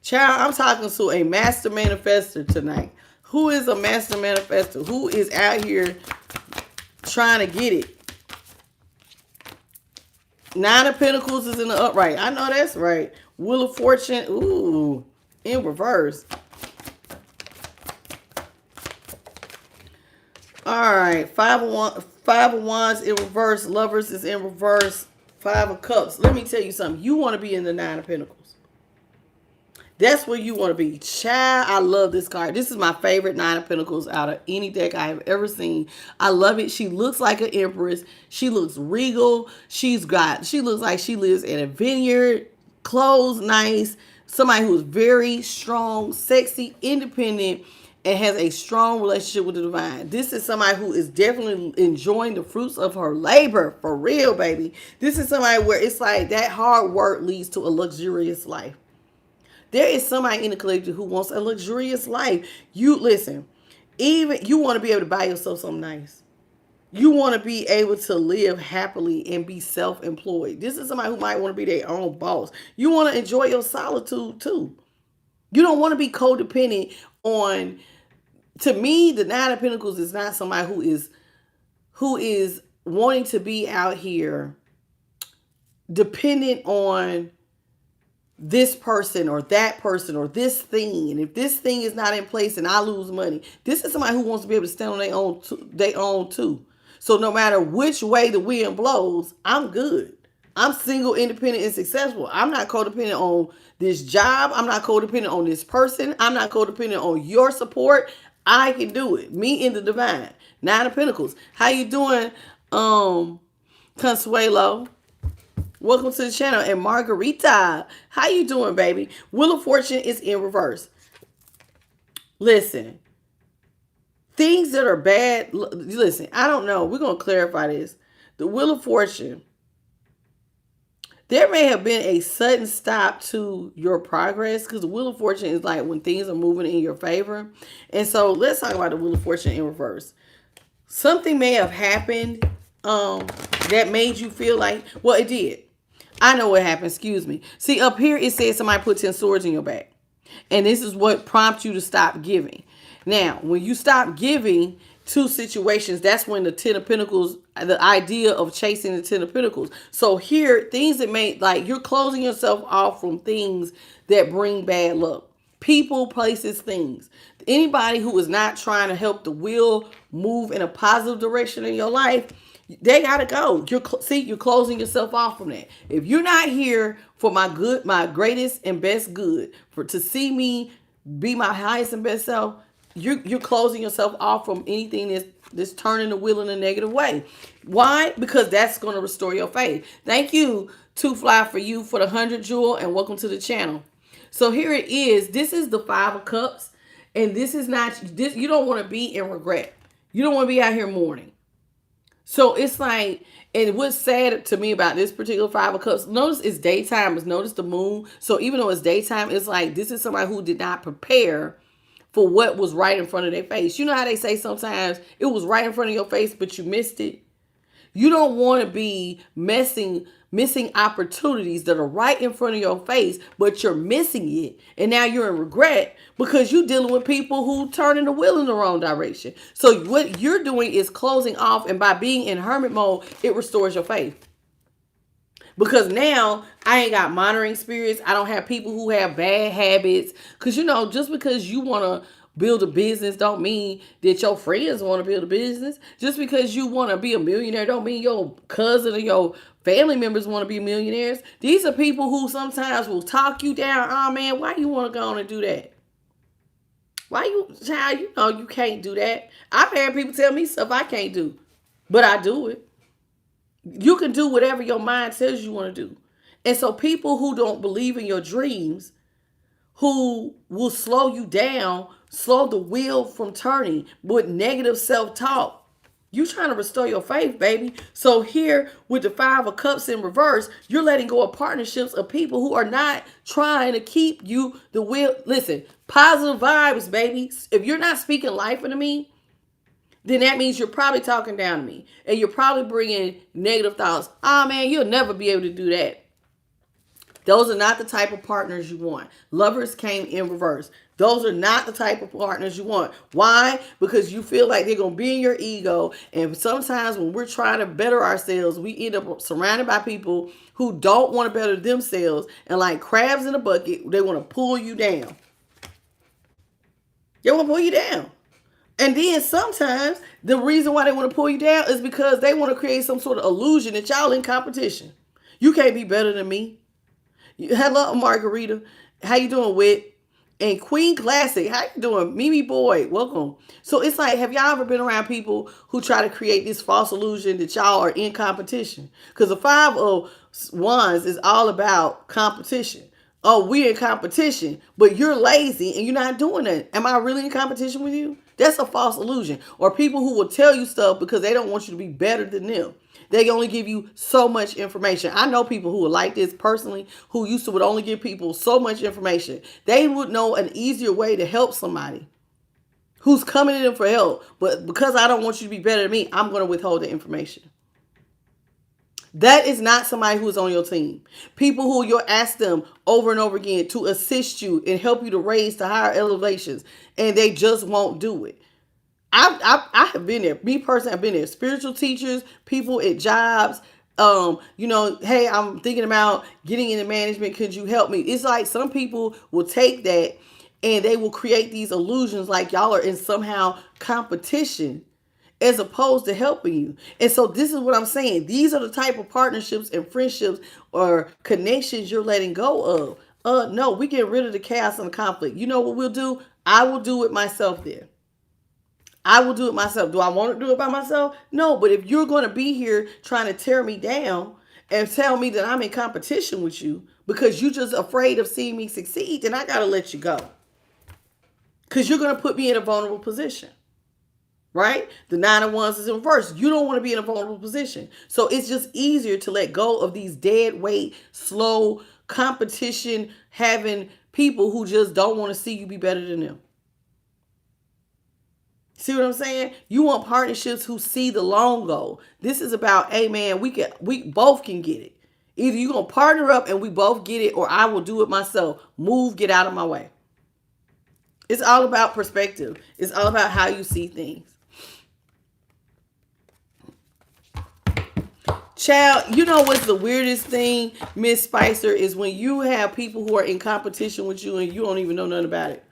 Child, I'm talking to a master manifestor tonight. Who is a master manifestor? Who is out here trying to get it? 9 of Pentacles is in the upright. I know that's right. Wheel of Fortune, ooh, in reverse. All right, 5 of Wands in reverse. Lovers is in reverse. 5 of Cups. Let me tell you something. You want to be in the 9 of Pentacles. That's where you want to be. Child, I love this card. This is my favorite 9 of Pentacles out of any deck I have ever seen. I love it. She looks like an empress. She looks regal. She looks like she lives in a vineyard. Clothes nice. Somebody who's very strong, sexy, independent, and has a strong relationship with the divine. This is somebody who is definitely enjoying the fruits of her labor. For real, baby. This is somebody where it's like that hard work leads to a luxurious life. There is somebody in the collective who wants a luxurious life. You listen, even you want to be able to buy yourself something nice. You want to be able to live happily and be self-employed. This is somebody who might want to be their own boss. You want to enjoy your solitude too. You don't want to be codependent on. To me, the 9 of Pentacles is not somebody who is wanting to be out here dependent on this person or that person or this thing, and if this thing is not in place and I lose money, this is somebody who wants to be able to stand on their own too. So no matter which way the wind blows, I'm good. I'm single, independent, and successful. I'm not codependent on this job. I'm not codependent on this person. I'm not codependent on your support. I can do it. Me in the divine. Nine of Pentacles. How you doing, Consuelo? Welcome to the channel. And Margarita, how you doing, baby? Wheel of Fortune is in reverse. Listen, things that are bad, listen, I don't know. We're going to clarify this. The Wheel of Fortune, there may have been a sudden stop to your progress, because the Wheel of Fortune is like when things are moving in your favor. And so let's talk about the Wheel of Fortune in reverse. Something may have happened that made you feel like, well, it did. I know what happened. Excuse me. See, up here it says somebody put 10 swords in your back. And this is what prompts you to stop giving. Now, when you stop giving to situations, that's when the 10 of Pentacles, the idea of chasing the 10 of Pentacles. So here, things that make, like, you're closing yourself off from things that bring bad luck. People, places, things. Anybody who is not trying to help the wheel move in a positive direction in your life, they gotta go. You're closing yourself off from that. If you're not here for my greatest and best good, to see me be my highest and best self, you're closing yourself off from anything that's turning the wheel in a negative way. Why? Because that's going to restore your faith. Thank you, Two Fly for You, for the 100 jewel, and welcome to the channel. So here it is. This is the 5 of Cups, and this is not this. You don't want to be in regret. You don't want to be out here mourning. So it's like, and what's sad to me about this particular 5 of Cups, notice it's daytime, notice the moon. So even though it's daytime, it's like this is somebody who did not prepare for what was right in front of their face. You know how they say sometimes it was right in front of your face, but you missed it? You don't want to be missing opportunities that are right in front of your face, but you're missing it. And now you're in regret because you're dealing with people who turning the wheel in the wrong direction. So what you're doing is closing off, and by being in hermit mode, it restores your faith. Because now I ain't got monitoring spirits. I don't have people who have bad habits. Because, you know, just because you want to build a business don't mean that your friends want to build a business. Just because you want to be a millionaire don't mean your cousin or your family members want to be millionaires. These are people who sometimes will talk you down. Oh, man, why you want to go on and do that? Why child, you know you can't do that. I've had people tell me stuff I can't do, but I do it. You can do whatever your mind says you want to do. And so people who don't believe in your dreams, who will slow you down, slow the wheel from turning with negative self-talk, you trying to restore your faith, baby. So here with the 5 of Cups in reverse, you're letting go of partnerships of people who are not trying to keep you the wheel. Listen, positive vibes, baby. If you're not speaking life into me, then that means you're probably talking down to me. And you're probably bringing negative thoughts. Oh, man, you'll never be able to do that. Those are not the type of partners you want. Lovers came in reverse. Those are not the type of partners you want. Why? Because you feel like they're going to be in your ego. And sometimes when we're trying to better ourselves, we end up surrounded by people who don't want to better themselves. And like crabs in a bucket, they want to pull you down. They want to pull you down. And then sometimes the reason why they want to pull you down is because they want to create some sort of illusion that y'all in competition. You can't be better than me. Hello, Margarita. How you doing, Wit? And Queen Classic. How you doing? Mimi Boy, welcome. So it's like, have y'all ever been around people who try to create this false illusion that y'all are in competition? Because the 5 of Wands is all about competition. Oh, we're in competition, but you're lazy and you're not doing it. Am I really in competition with you? That's a false illusion. Or people who will tell you stuff because they don't want you to be better than them. They only give you so much information. I know people who are like this personally, who would only give people so much information. They would know an easier way to help somebody who's coming to them for help. But because I don't want you to be better than me, I'm going to withhold the information. That is not somebody who's on your team. People who you'll ask them over and over again to assist you and help you to raise to higher elevations, and they just won't do it. I have been there. Me personally, I've been there. Spiritual teachers, people at jobs, Hey, I'm thinking about getting into management. Could you help me? It's like some people will take that and they will create these illusions like y'all are in somehow competition as opposed to helping you. And so this is what I'm saying. These are the type of partnerships and friendships or connections you're letting go of. No, we get rid of the chaos and the conflict. You know what we'll do? I will do it myself there. I will do it myself. Do I want to do it by myself? No, but if you're going to be here trying to tear me down and tell me that I'm in competition with you because you're just afraid of seeing me succeed, then I got to let you go. Because you're going to put me in a vulnerable position. Right? The 9 of Wands is in reverse. You don't want to be in a vulnerable position. So it's just easier to let go of these dead weight, slow competition having people who just don't want to see you be better than them. See what I'm saying? You want partnerships who see the long goal. This is about, hey man, we both can get it. Either you're gonna partner up and we both get it, or I will do it myself. Move, get out of my way. It's all about perspective. It's all about how you see things. Child, you know what's the weirdest thing, Miss Spicer, is when you have people who are in competition with you and you don't even know nothing about it.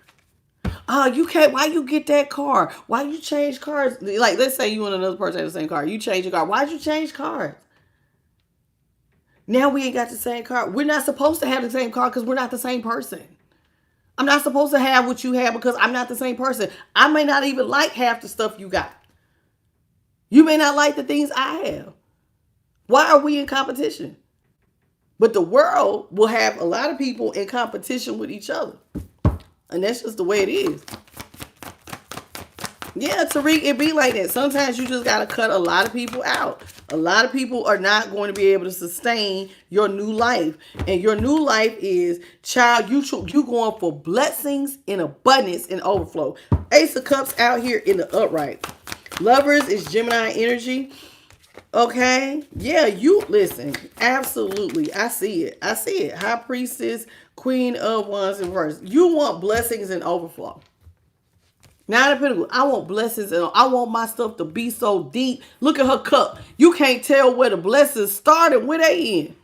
Oh, you can't. Why you get that car? Why you change cars? Like, let's say you and another person have the same car. You change your car. Why'd you change cars? Now we ain't got the same car. We're not supposed to have the same car because we're not the same person. I'm not supposed to have what you have because I'm not the same person. I may not even like half the stuff you got. You may not like the things I have. Why are we in competition? But the world will have a lot of people in competition with each other. And that's just the way it is. Yeah, Tariq, it be like that. Sometimes you just got to cut a lot of people out. A lot of people are not going to be able to sustain your new life. And your new life is, child, you going for blessings in abundance and overflow. Ace of Cups out here in the upright. Lovers is Gemini energy. Okay. Yeah, you listen. Absolutely. I see it. I see it. High Priestess, Queen of Wands in reverse. You want blessings and overflow. Nine of Pentacles. I want blessings and I want my stuff to be so deep. Look at her cup. You can't tell where the blessings start and where they end.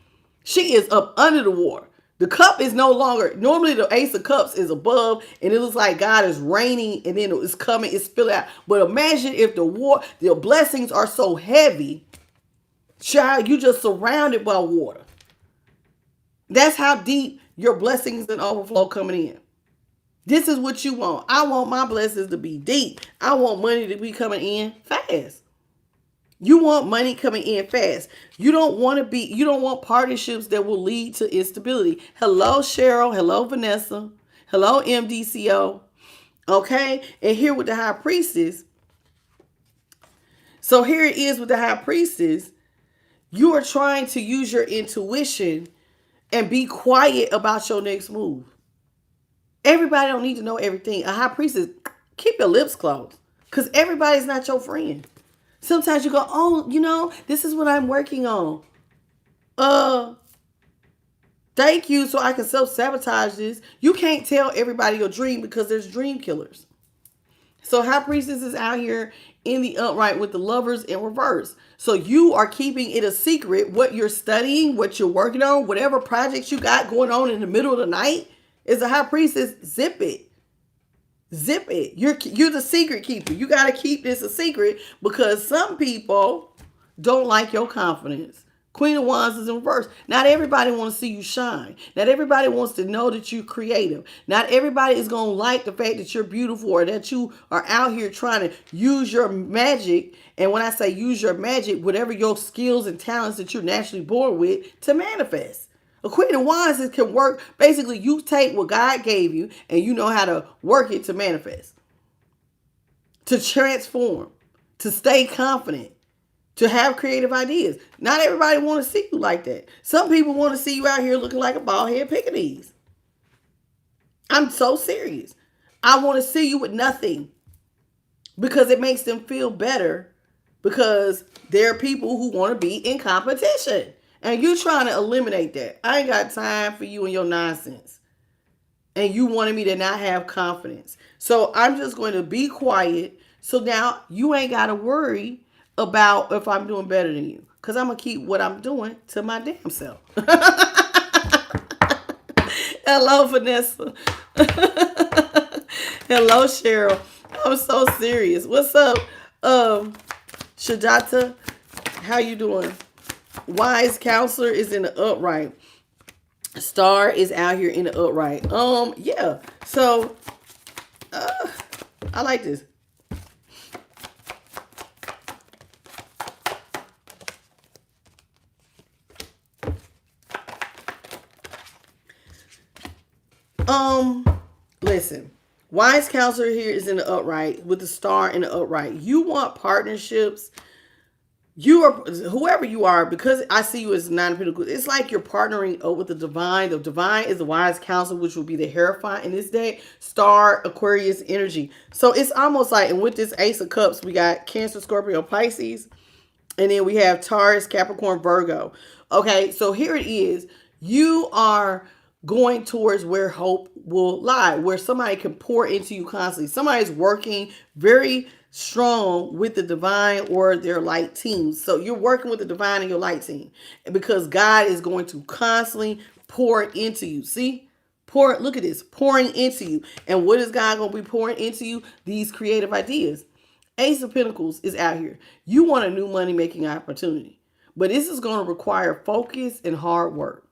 She is up under the water. The cup is no longer, normally the Ace of Cups is above and it looks like God is raining and then it's coming, it's spilling out. But imagine if the blessings are so heavy, child, you just surrounded by water. That's how deep your blessings and overflow coming in. This is what you want. I want my blessings to be deep. I want money to be coming in fast. You want money coming in fast. You don't want partnerships that will lead to instability. Hello, Cheryl. Hello, Vanessa. Hello, MDCO. Okay. And here with the High Priestess. So here it is with the High Priestess. You are trying to use your intuition and be quiet about your next move. Everybody don't need to know everything. A High Priestess, keep your lips closed. Because everybody's not your friend. Sometimes you go, oh, this is what I'm working on. Thank you, so I can self-sabotage this. You can't tell everybody your dream because there's dream killers. So High Priestess is out here in the upright with the Lovers in reverse. So you are keeping it a secret what you're studying, what you're working on, whatever projects you got going on in the middle of the night. Is a High Priestess, zip it. Zip it. You're the secret keeper. You got to keep this a secret because some people don't like your confidence. Queen of Wands is in reverse. Not everybody wants to see you shine. Not everybody wants to know that you're creative. Not everybody is going to like the fact that you're beautiful or that you are out here trying to use your magic. And when I say use your magic, whatever your skills and talents that you're naturally born with to manifest. A Queen of Wands can work. Basically, you take what God gave you and you know how to work it to manifest, to transform, to stay confident, to have creative ideas. Not everybody want to see you like that. Some people want to see you out here looking like a bald head pickaninny. I'm so serious. I want to see you with nothing because it makes them feel better because there are people who want to be in competition. And you trying to eliminate that. I ain't got time for you and your nonsense. And you wanted me to not have confidence. So I'm just going to be quiet. So now you ain't got to worry about if I'm doing better than you. because I'm going to keep what I'm doing to my damn self. Hello, Vanessa. Hello, Cheryl. I'm so serious. What's up, Shajata? How you doing? Wise counselor is in the upright. Star is out here in the upright. Yeah. So, I like this. Listen. Wise counselor here is in the upright with the star in the upright. You want partnerships. You are, whoever you are, because I see you as Nine of Pentacles, it's like you're partnering with the divine. The divine is the wise counsel, which will be the Hierophant in this day. Star, Aquarius energy. So it's almost like, and with this Ace of Cups, we got Cancer, Scorpio, Pisces. And then we have Taurus, Capricorn, Virgo. Okay, so here it is. You are going towards where hope will lie, where somebody can pour into you constantly. Somebody's working very strong with the divine or their light team. So you're working with the divine and your light team because God is going to constantly pour into you. See? Look at this, pouring into you. And what is God going to be pouring into you? These creative ideas. Ace of Pentacles is out here. You want a new money making opportunity, but this is going to require focus and hard work.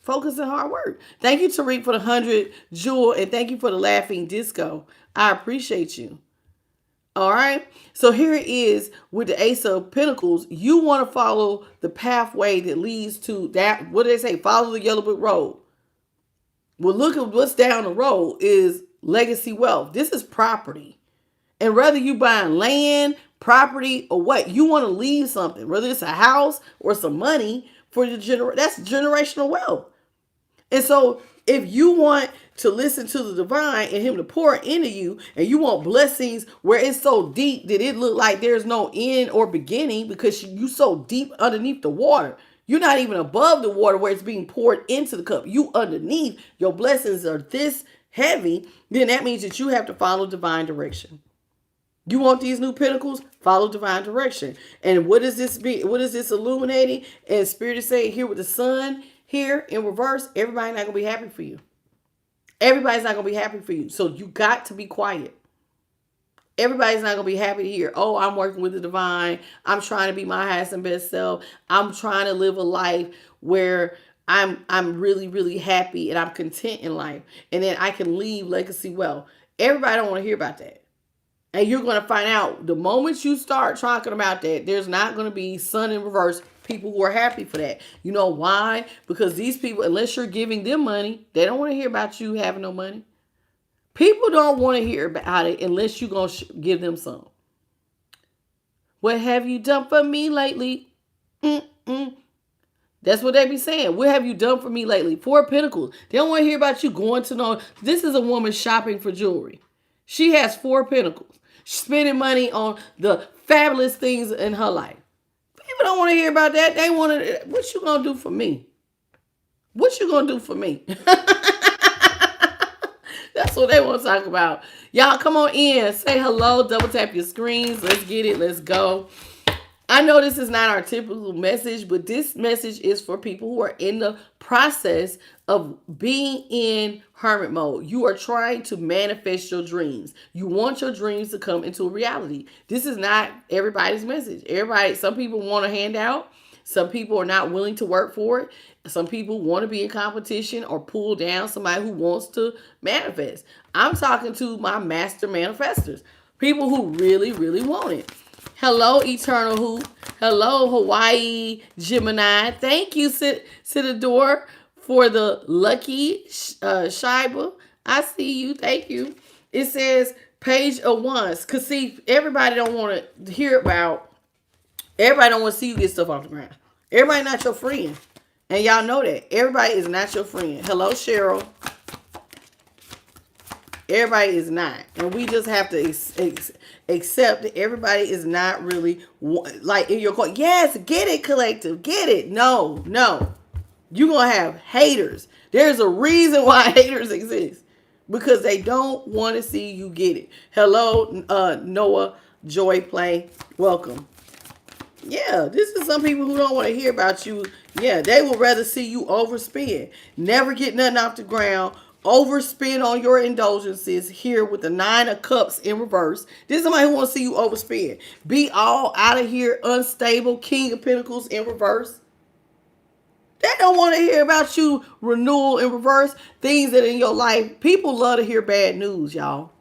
Focus and hard work. Thank you, Tariq, for the 100, Jewel, and thank you for the laughing disco. I appreciate you. All right. So here it is with the Ace of Pentacles. You want to follow the pathway that leads to that. What do they say? Follow the yellow brick road. Well, look at what's down the road is legacy wealth. This is property. And whether you buying land, property, or what, you want to leave something, whether it's a house or some money for your that's generational wealth. And so if you want to listen to the divine and him to pour into you, and you want blessings where it's so deep that it look like there's no end or beginning because you so deep underneath the water. You're not even above the water where it's being poured into the cup. You underneath, your blessings are this heavy, then that means that you have to follow divine direction. You want these new pentacles? Follow divine direction. And what is this be? What is this illuminating? And Spirit is saying here with the sun here in reverse, everybody's not going to be happy for you. Everybody's not going to be happy for you. So you got to be quiet. Everybody's not going to be happy to hear, oh, I'm working with the divine. I'm trying to be my highest and best self. I'm trying to live a life where I'm really, really happy and I'm content in life. And then I can leave legacy wealth. Everybody don't want to hear about that. And you're going to find out the moment you start talking about that, there's not going to be sun in reverse people who are happy for that. You know why? Because these people, unless you're giving them money, they don't want to hear about you having no money. People don't want to hear about it unless you're going to give them some. What have you done for me lately? That's what they be saying. What have you done for me lately? 4 Pentacles. They don't want to hear about you going to no. This is a woman shopping for jewelry. She has 4 Pentacles. She's spending money on the fabulous things in her life. People don't want to hear about that. They want to, what you going to do for me? What you going to do for me? That's what they want to talk about. Y'all come on in. Say hello. Double tap your screens. Let's get it. Let's go. I know this is not our typical message, but this message is for people who are in the process of being in hermit mode. You are trying to manifest your dreams. You want your dreams to come into reality. This is not everybody's message. Some people want a handout. Some people are not willing to work for it. Some people want to be in competition or pull down somebody who wants to manifest. I'm talking to my master manifestors, people who really, really want it. Hello, Eternal Hoop. Hello, Hawaii Gemini. Thank you, Citador, for the lucky Shiba. I see you. Thank you. It says page of wands. Because see, everybody don't want to hear about, everybody don't want to see you get stuff off the ground. Everybody not your friend. And y'all know that. Everybody is not your friend. Hello, Cheryl. Everybody is not. And we just have to accept that everybody is not really like in your court. Yes, get it, collective. Get it. No. You're going to have haters. There's a reason why haters exist. Because they don't want to see you get it. Hello, Noah Joy Play. Welcome. Yeah, this is some people who don't want to hear about you. Yeah, they would rather see you overspend, never get nothing off the ground, overspend on your indulgences here with the 9 of Cups in reverse. This is somebody who wants to see you overspend. Be all out of here, unstable, King of Pentacles in reverse. They don't want to hear about you renewal in reverse, things that in your life. People love to hear bad news, y'all.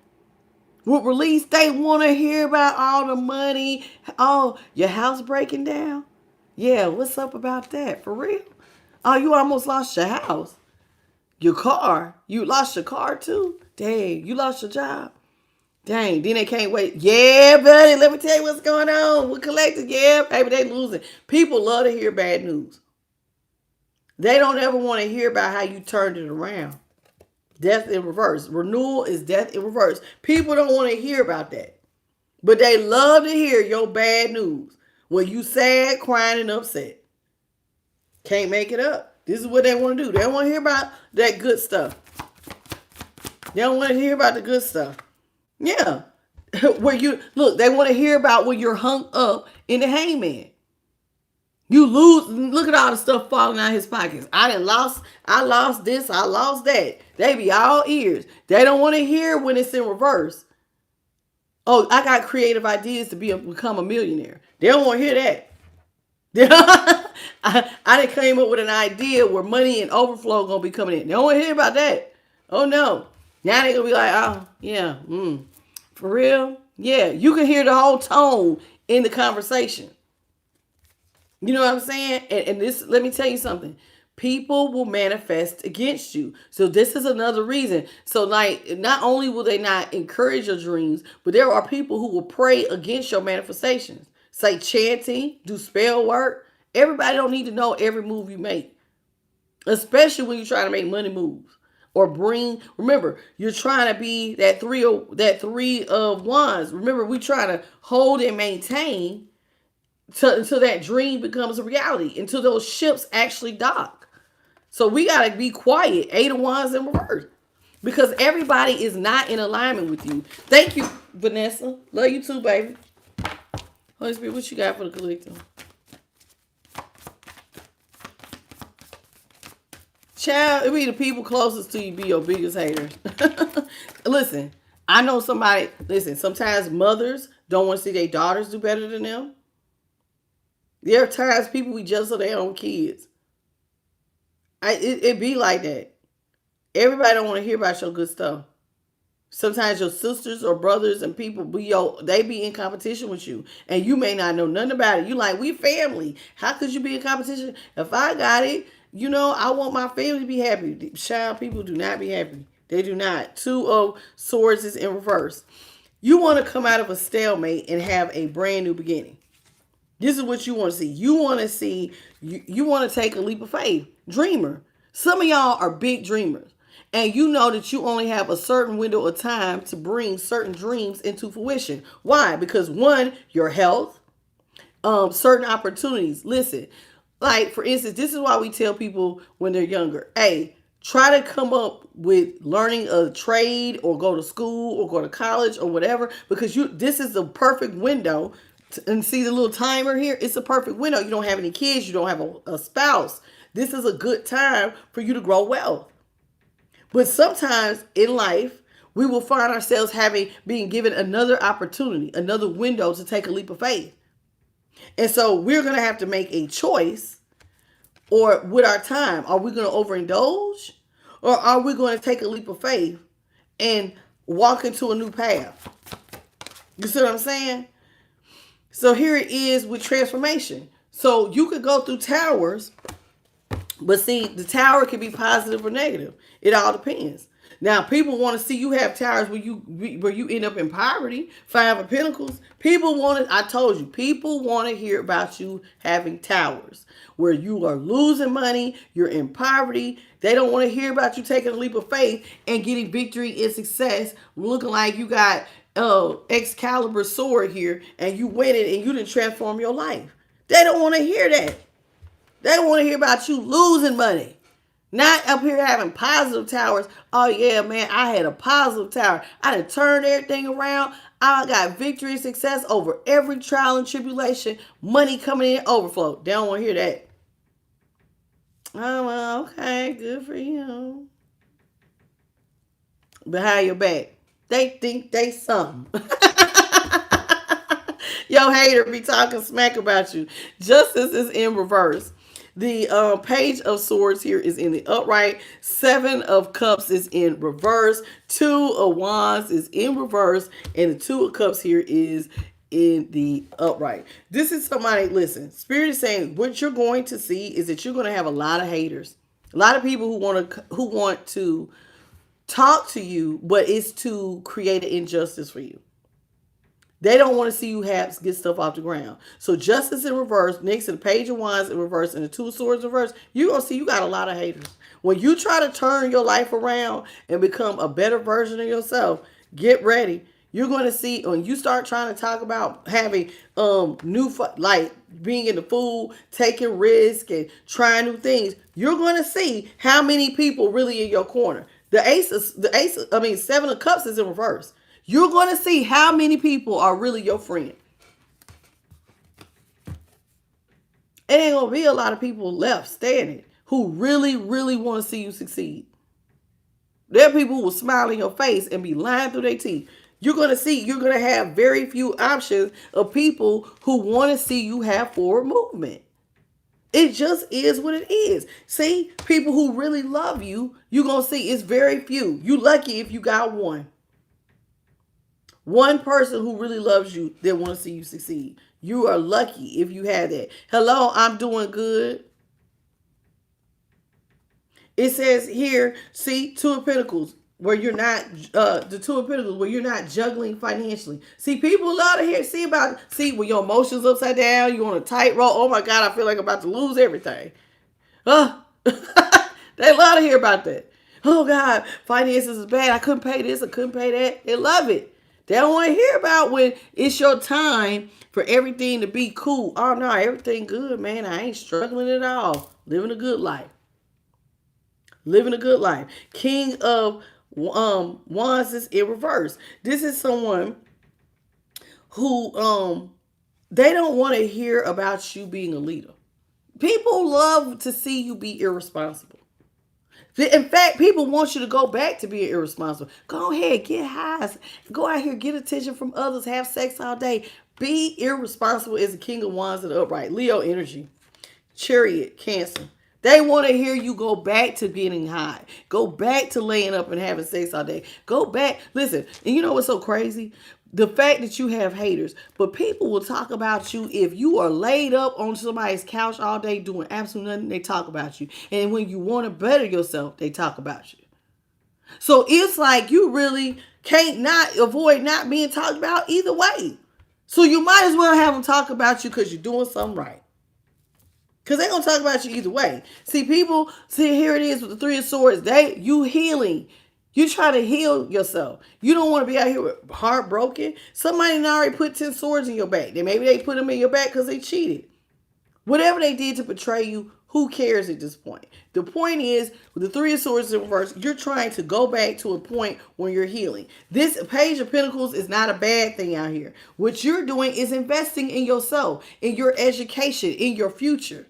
With release, they want to hear about all the money. Oh, your house breaking down? Yeah, what's up about that? For real? Oh, you almost lost your house. Your car. You lost your car too? Dang, you lost your job. Dang, then they can't wait. Yeah, buddy, let me tell you what's going on. We're collecting. Yeah, baby, they losing. People love to hear bad news. They don't ever want to hear about how you turned it around. Death in reverse. Renewal is death in reverse. People don't want to hear about that. But they love to hear your bad news. When you sad, crying, and upset. Can't make it up. This is what they want to do. They don't want to hear about that good stuff. They don't want to hear about the good stuff. Yeah. Where you look, they want to hear about when you're hung up in the hangman. You lose, look at all the stuff falling out of his pockets. I lost this, I lost that. They be all ears. They don't want to hear when it's in reverse. Oh, I got creative ideas to become a millionaire. They don't want to hear that. I done came up with an idea where money and overflow gonna be coming in. They don't want to hear about that. Oh no. Now they gonna be like, oh yeah, for real? Yeah, you can hear the whole tone in the conversation. You know what I'm saying? And this, let me tell you something. People will manifest against you. So this is another reason. So like, not only will they not encourage your dreams, but there are people who will pray against your manifestations. Say chanting, do spell work. Everybody don't need to know every move you make. Especially when you're trying to make money moves. Or remember, you're trying to be that three of wands. Remember, we trying to hold and maintain until that dream becomes a reality, until those ships actually dock. So we got to be quiet. 8 of Wands in reverse. Because everybody is not in alignment with you. Thank you, Vanessa. Love you too, baby. Holy Spirit, what you got for the collective? Child, it be the people closest to you be your biggest haters. Listen, I know somebody, sometimes mothers don't want to see their daughters do better than them. There are times people be jealous of their own kids. It be like that. Everybody don't want to hear about your good stuff. Sometimes your sisters or brothers and people they be in competition with you, and you may not know nothing about it. You like, we family. How could you be in competition? If I got it, I want my family to be happy. Child, people do not be happy. They do not. 2 of Swords is in reverse. You want to come out of a stalemate and have a brand new beginning. This is what you want to see. You want to see, you want to take a leap of faith. Dreamer. Some of y'all are big dreamers. And you know that you only have a certain window of time to bring certain dreams into fruition. Why? Because 1, your health, certain opportunities. Listen, like for instance, this is why we tell people when they're younger, hey, try to come up with learning a trade or go to school or go to college or whatever, because this is the perfect window. And see the little timer here? It's a perfect window. You don't have any kids. You don't have a spouse. This is a good time for you to grow wealth. But sometimes in life, we will find ourselves being given another opportunity, another window to take a leap of faith. And so we're going to have to make a choice or with our time. Are we going to overindulge, or are we going to take a leap of faith and walk into a new path? You see what I'm saying? So here it is with transformation. So you could go through towers, but see, the tower can be positive or negative. It all depends. Now, people want to see you have towers where you end up in poverty. 5 of Pentacles. People want to hear about you having towers where you are losing money, you're in poverty. They don't want to hear about you taking a leap of faith and getting victory and success, looking like you got Excalibur sword here and you win it and you didn't transform your life. They don't want to hear that. They don't want to hear about you losing money. Not up here having positive towers. Oh yeah, man, I had a positive tower. I done turned everything around. I got victory and success over every trial and tribulation. Money coming in overflow. They don't want to hear that. Oh, well, okay, good for you. Behind your back, they think they something. Your hater be talking smack about you. Justice is in reverse. The page of swords here is in the upright. 7 of cups is in reverse. 2 of wands is in reverse. And the 2 of cups here is in the upright. This is somebody, listen, Spirit is saying what you're going to see is that you're going to have a lot of haters. A lot of people who want to talk to you, but it's to create an injustice for you. They don't want to see you get stuff off the ground. So justice in reverse, next to the page of wands in reverse and the 2 of swords in reverse, you're going to see you got a lot of haters. When you try to turn your life around and become a better version of yourself, get ready. You're going to see when you start trying to talk about having like being in the food, taking risks and trying new things, you're going to see how many people really in your corner. The 7 of cups is in reverse. You're going to see how many people are really your friend. It ain't going to be a lot of people left standing who really, really want to see you succeed. There are people who will smile in your face and be lying through their teeth. You're going to have very few options of people who want to see you have forward movement. It just is what it is. See, people who really love you, you're going to see it's very few. You lucky if you got one. One person who really loves you that want to see you succeed. You are lucky if you have that. Hello, I'm doing good. It says here, see, 2 of Pentacles, where you're not, the 2 of Pentacles, where you're not juggling financially. See, people love to hear, when your emotions upside down, you're on a tightrope. Oh my God, I feel like I'm about to lose everything. They love to hear about that. Oh God, finances is bad. I couldn't pay this, I couldn't pay that. They love it. They don't want to hear about when it's your time for everything to be cool. Oh no, everything good, man. I ain't struggling at all. Living a good life. Living a good life. King of wands is in reverse. This is someone who they don't want to hear about you being a leader. People love to see you be irresponsible. In fact, people want you to go back to being irresponsible. Go ahead, get highs. Go out here, get attention from others, have sex all day. Be irresponsible as the King of Wands in the upright. Leo energy. Chariot, Cancer. They want to hear you go back to getting high. Go back to laying up and having sex all day. Go back. Listen, and you know what's so crazy? The fact that you have haters, but people will talk about you if you are laid up on somebody's couch all day doing absolutely nothing, they talk about you. And when you want to better yourself, they talk about you. So it's like you really can't not avoid not being talked about either way. So you might as well have them talk about you because you're doing something right. Because they're going to talk about you either way. See, people, here it is with the 3 of swords. You healing. You try to heal yourself. You don't want to be out here with heartbroken. Somebody already put 10 swords in your back. Maybe they put them in your back because they cheated. Whatever they did to betray you, who cares at this point? The point is, with the 3 of swords in reverse, you're trying to go back to a point when you're healing. This page of pentacles is not a bad thing out here. What you're doing is investing in yourself, in your education, in your future.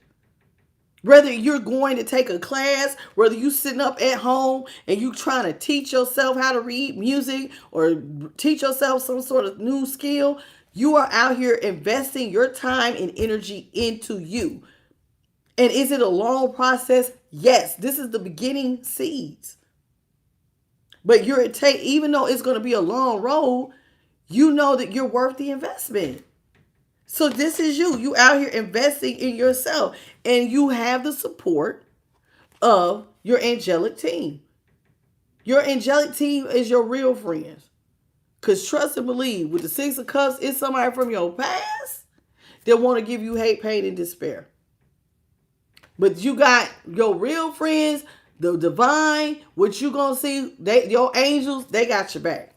Whether you're going to take a class, whether you're sitting up at home and you trying to teach yourself how to read music or teach yourself some sort of new skill, you are out here investing your time and energy into you. And is it a long process? Yes, this is the beginning seeds. But even though it's going to be a long road, you know that you're worth the investment. So this is you. You out here investing in yourself. And you have the support of your angelic team. Your angelic team is your real friends. Because trust and believe, with the 6 of Cups, it's somebody from your past that want to give you hate, pain, and despair. But you got your real friends, the divine, what you going to see, your angels, they got your back.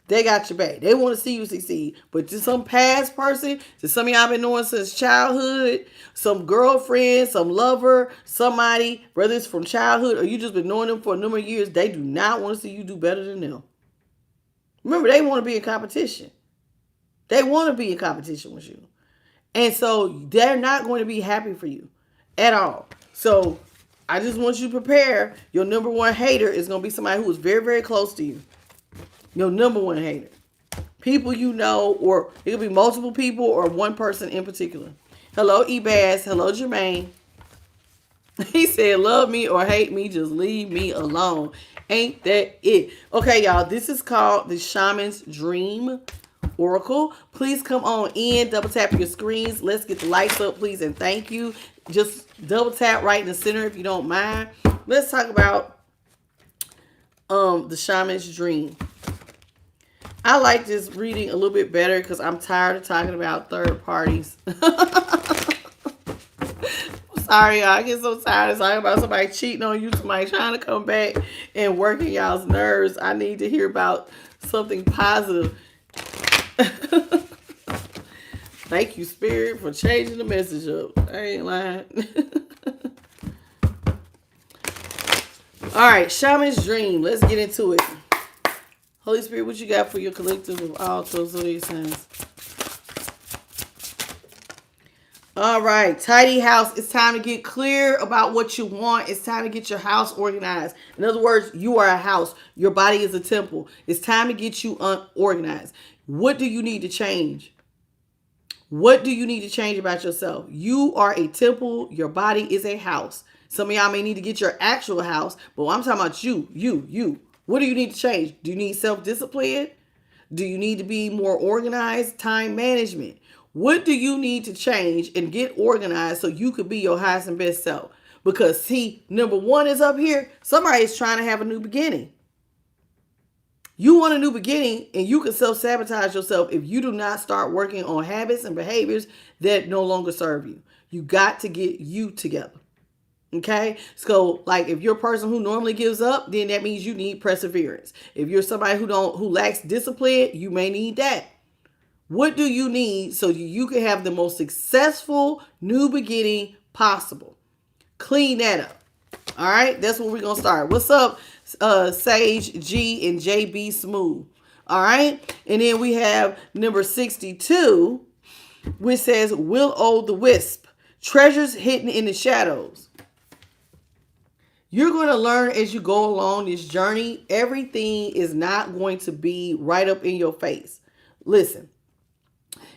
They got your back. They want to see you succeed. But to some past person, to some of y'all been knowing since childhood, some girlfriend, some lover, somebody, whether it's from childhood or you just been knowing them for a number of years, they do not want to see you do better than them. Remember, they want to be in competition. They want to be in competition with you. And so they're not going to be happy for you at all. So I just want you to prepare. Your number one hater is going to be somebody who is very, very close to you. Your number one hater. People you know, or it could be multiple people or one person in particular. Hello, Ebaz. Hello, Jermaine. He said, love me or hate me, just leave me alone. Ain't that it? Okay, y'all, this is called the Shaman's Dream Oracle. Please come on in, double tap your screens. Let's get the lights up, please, and thank you. Just double tap right in the center if you don't mind. Let's talk about the Shaman's Dream. I like this reading a little bit better because I'm tired of talking about third parties. Sorry, y'all. I get so tired of talking about somebody cheating on you, somebody trying to come back and working y'all's nerves. I need to hear about something positive. Thank you, Spirit, for changing the message up. I ain't lying. All right, Shaman's Dream. Let's get into it. Holy Spirit, what you got for your collective of all 12 zodiac signs? All right, tidy house. It's time to get clear about what you want. It's time to get your house organized. In other words, you are a house. Your body is a temple. It's time to get you unorganized. What do you need to change? What do you need to change about yourself? You are a temple. Your body is a house. Some of y'all may need to get your actual house, but I'm talking about you. What do you need to change? Do you need self-discipline? Do you need to be more organized? Time management. What do you need to change and get organized so you could be your highest and best self? Because see, number one is up here. Somebody's trying to have a new beginning. You want a new beginning, and you can self-sabotage yourself if you do not start working on habits and behaviors that no longer serve you. You got to get you together. Okay, so like if you're a person who normally gives up, then that means you need perseverance. If you're somebody who lacks discipline, you may need that. What do you need so you can have the most successful new beginning possible? Clean that up. All right, that's where we're gonna start. What's up, Sage G and JB Smooth? All right, and then we have number 62, which says Will-O the Wisp, treasures hidden in the shadows. You're going to learn as you go along this journey. Everything is not going to be right up in your face. Listen,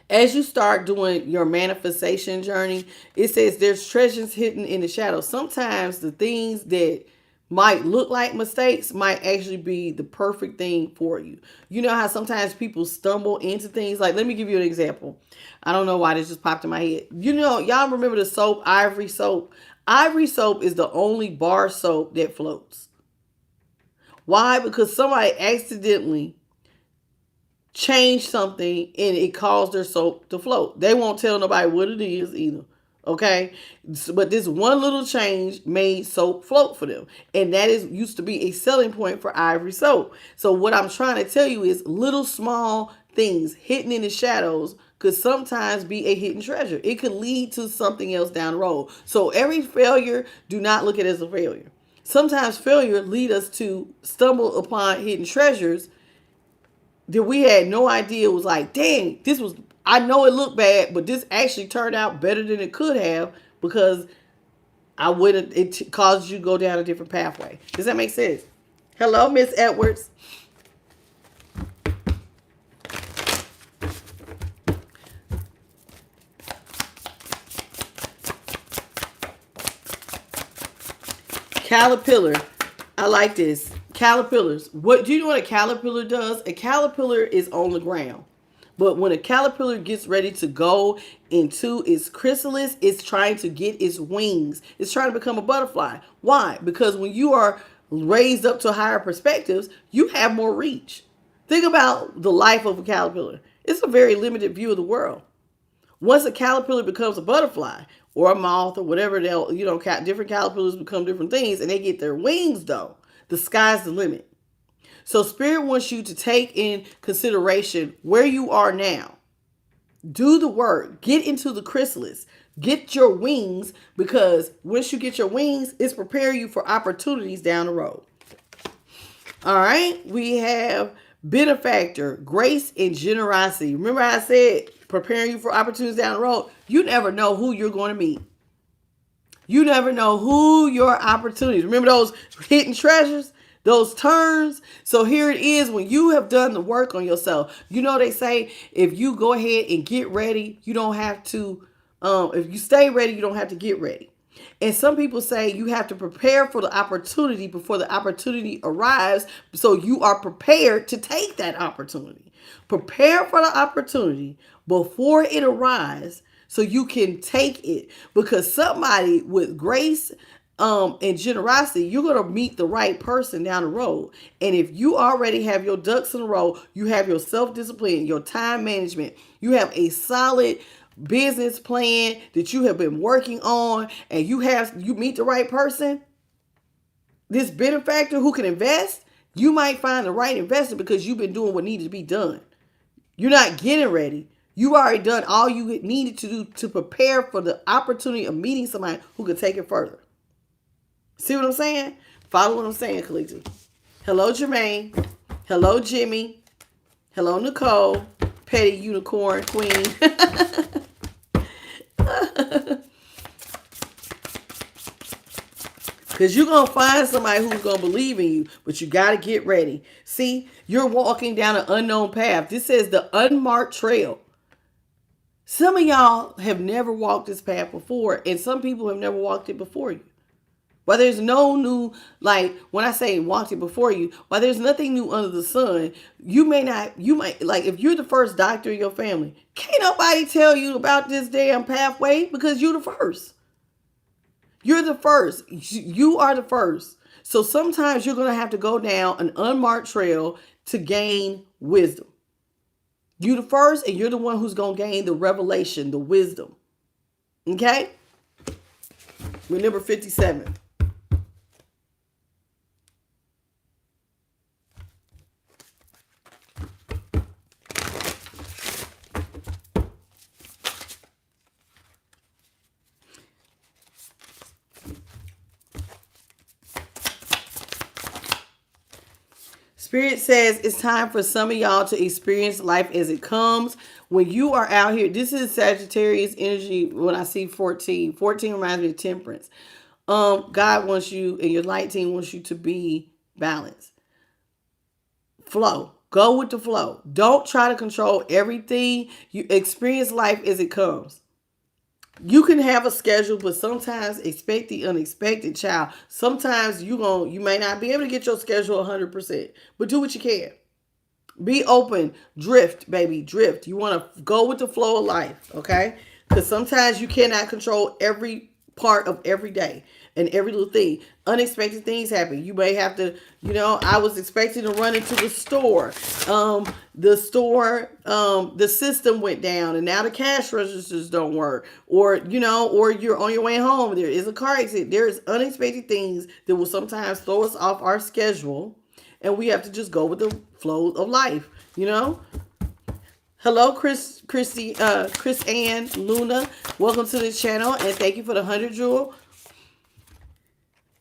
as you start doing your manifestation journey, it says there's treasures hidden in the shadows. Sometimes the things that might look like mistakes might actually be the perfect thing for you. You know how sometimes people stumble into things? Like, let me give you an example. I don't know why this just popped in my head. You know, y'all remember the soap, Ivory soap? Ivory soap is the only bar soap that floats. Why? Because somebody accidentally changed something and it caused their soap to float. They won't tell nobody what it is either. Okay? But this one little change made soap float for them. And that used to be a selling point for Ivory soap. So what I'm trying to tell you is little small things hidden in the shadows could sometimes be a hidden treasure. It could lead to something else down the road. So every failure, do not look at it as a failure. Sometimes failure lead us to stumble upon hidden treasures that we had no idea was like, dang, I know it looked bad, but this actually turned out better than it could have because it caused you to go down a different pathway. Does that make sense? Hello, Miss Edwards. Caterpillar. I like this. Caterpillars. What do you know what a caterpillar does? A caterpillar is on the ground. But when a caterpillar gets ready to go into its chrysalis, it's trying to get its wings. It's trying to become a butterfly. Why? Because when you are raised up to higher perspectives, you have more reach. Think about the life of a caterpillar. It's a very limited view of the world. Once a caterpillar becomes a butterfly or a moth or whatever, different caterpillars become different things and they get their wings though. The sky's the limit. So Spirit wants you to take in consideration where you are now. Do the work. Get into the chrysalis. Get your wings, because once you get your wings, it's prepare you for opportunities down the road. All right. We have benefactor, grace, and generosity. Remember I said preparing you for opportunities down the road. You never know who you're going to meet. You never know who your opportunities. Remember those hidden treasures? Those turns. So here it is when you have done the work on yourself. You know, they say if you go ahead and get ready, you don't have to, if you stay ready, you don't have to get ready. And some people say you have to prepare for the opportunity before the opportunity arrives, so you are prepared to take that opportunity. Prepare for the opportunity before it arrives so you can take it, because somebody with grace and generosity, you're going to meet the right person down the road. And if you already have your ducks in a row, you have your self-discipline, your time management, you have a solid business plan that you have been working on, and you meet the right person, this benefactor who can invest, you might find the right investor because you've been doing what needed to be done. You're not getting ready. You already done all you needed to do to prepare for the opportunity of meeting somebody who can take it further. See what I'm saying? Follow what I'm saying, Kalita. Hello, Jermaine. Hello, Jimmy. Hello, Nicole. Petty Unicorn Queen. Because you're going to find somebody who's going to believe in you, but you got to get ready. See, you're walking down an unknown path. This says the unmarked trail. Some of y'all have never walked this path before, and some people have never walked it before you. While there's no new, like when I say walked it before you, while there's nothing new under the sun, you might, like if you're the first doctor in your family, can't nobody tell you about this damn pathway because you're the first. You're the first. You are the first. So sometimes you're going to have to go down an unmarked trail to gain wisdom. You're the first, and you're the one who's going to gain the revelation, the wisdom. Okay? We're number 57. Spirit says it's time for some of y'all to experience life as it comes. When you are out here, this is Sagittarius energy. When I see 14, 14 reminds me of temperance. God wants you, and your light team wants you to be balanced. Flow. Go with the flow. Don't try to control everything. You experience life as it comes. You can have a schedule, but sometimes expect the unexpected, child. Sometimes you may not be able to get your schedule 100%, but do what you can. Be open. Drift, baby. Drift. You want to go with the flow of life, okay? Because sometimes you cannot control every part of every day and every little thing. Unexpected things happen. You may have to, I was expecting to run into the store. The system went down and now the cash registers don't work. Or you're on your way home. There is a car accident. There's unexpected things that will sometimes throw us off our schedule. And we have to just go with the flow of life, Hello, Chris Ann, Luna. Welcome to the channel, and thank you for the 100 jewel.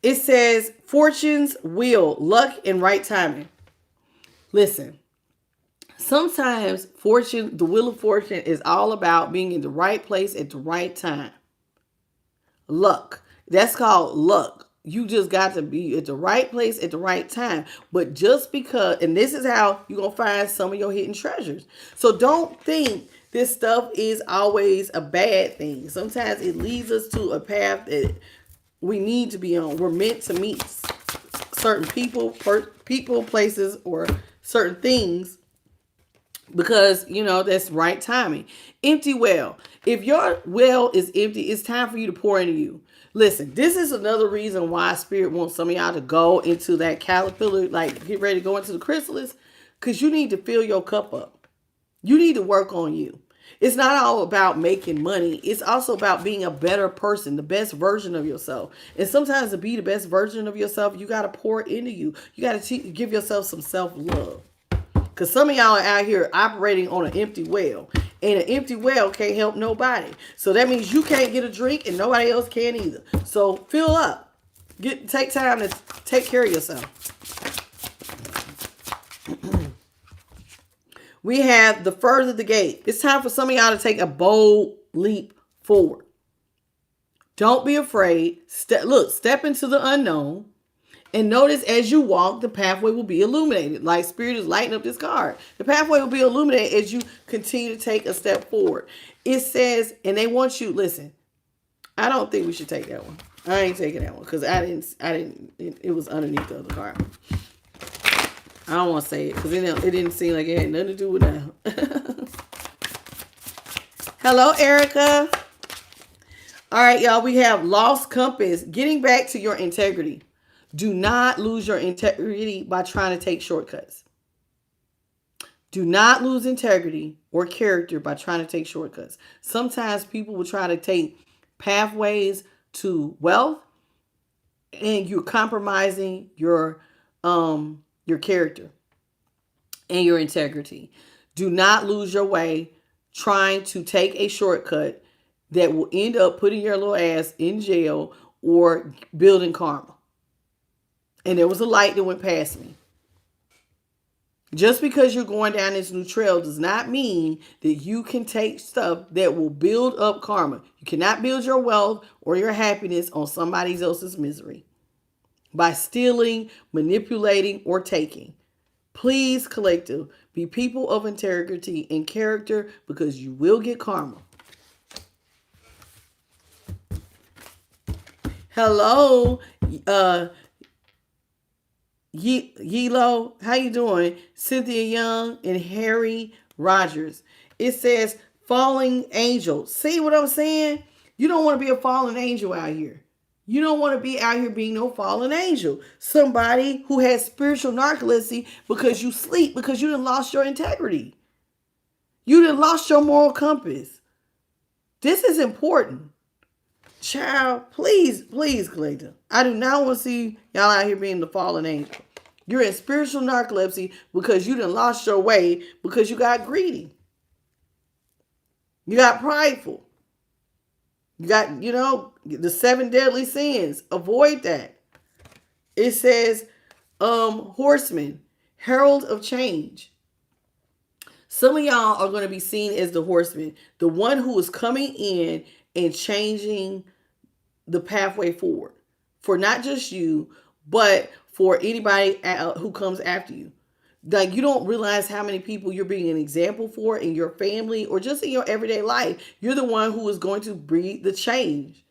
It says, fortune's wheel, luck, and right timing. Listen, sometimes the wheel of fortune is all about being in the right place at the right time. Luck. That's called luck. You just got to be at the right place at the right time. But just because, and this is how you're going to find some of your hidden treasures. So don't think this stuff is always a bad thing. Sometimes it leads us to a path that we need to be on. We're meant to meet certain people, places, or certain things because, that's right timing. Empty well. If your well is empty, it's time for you to pour into you. Listen, this is another reason why Spirit wants some of y'all to go into that caterpillar, like get ready to go into the chrysalis, because you need to fill your cup up. You need to work on you. It's not all about making money. It's also about being a better person, the best version of yourself. And sometimes to be the best version of yourself, you got to pour into you. You got to give yourself some self-love. Because some of y'all are out here operating on an empty well. And an empty well can't help nobody. So that means you can't get a drink and nobody else can either. So fill up. Take time to take care of yourself. We have the further the gate. It's time for some of y'all to take a bold leap forward. Don't be afraid. Step into the unknown. And notice as you walk, the pathway will be illuminated. Like Spirit is lighting up this card. The pathway will be illuminated as you continue to take a step forward. It says, and they want you, listen, I don't think we should take that one. I ain't taking that one because it was underneath the other card. I don't want to say it because it didn't seem like it had nothing to do with that. Hello, Erica. All right, y'all. We have lost compass. Getting back to your integrity. Do not lose your integrity by trying to take shortcuts. Do not lose integrity or character by trying to take shortcuts. Sometimes people will try to take pathways to wealth and you're compromising your character and your integrity. Do not lose your way trying to take a shortcut that will end up putting your little ass in jail or building karma. And there was a light that went past me. Just because you're going down this new trail does not mean that you can take stuff that will build up karma. You cannot build your wealth or your happiness on somebody else's misery by stealing, manipulating, or taking. Please, collective, be people of integrity and character because you will get karma. Hello, Yelo, how you doing? Cynthia Young and Harry Rogers. It says falling angel. See what I'm saying? You don't want to be a fallen angel out here. You don't want to be out here being no fallen angel. Somebody who has spiritual narcolepsy because you sleep, because you done lost your integrity. You done lost your moral compass. This is important. Child, please, collector. I do not want to see y'all out here being the fallen angel. You're in spiritual narcolepsy because you done lost your way because you got greedy. You got prideful. You got, the 7 deadly sins. Avoid that. It says, horseman, herald of change. Some of y'all are going to be seen as the horseman, the one who is coming in and changing the pathway forward for not just you, but for anybody who comes after you. Like, you don't realize how many people you're being an example for in your family or just in your everyday life. You're the one who is going to breed the change.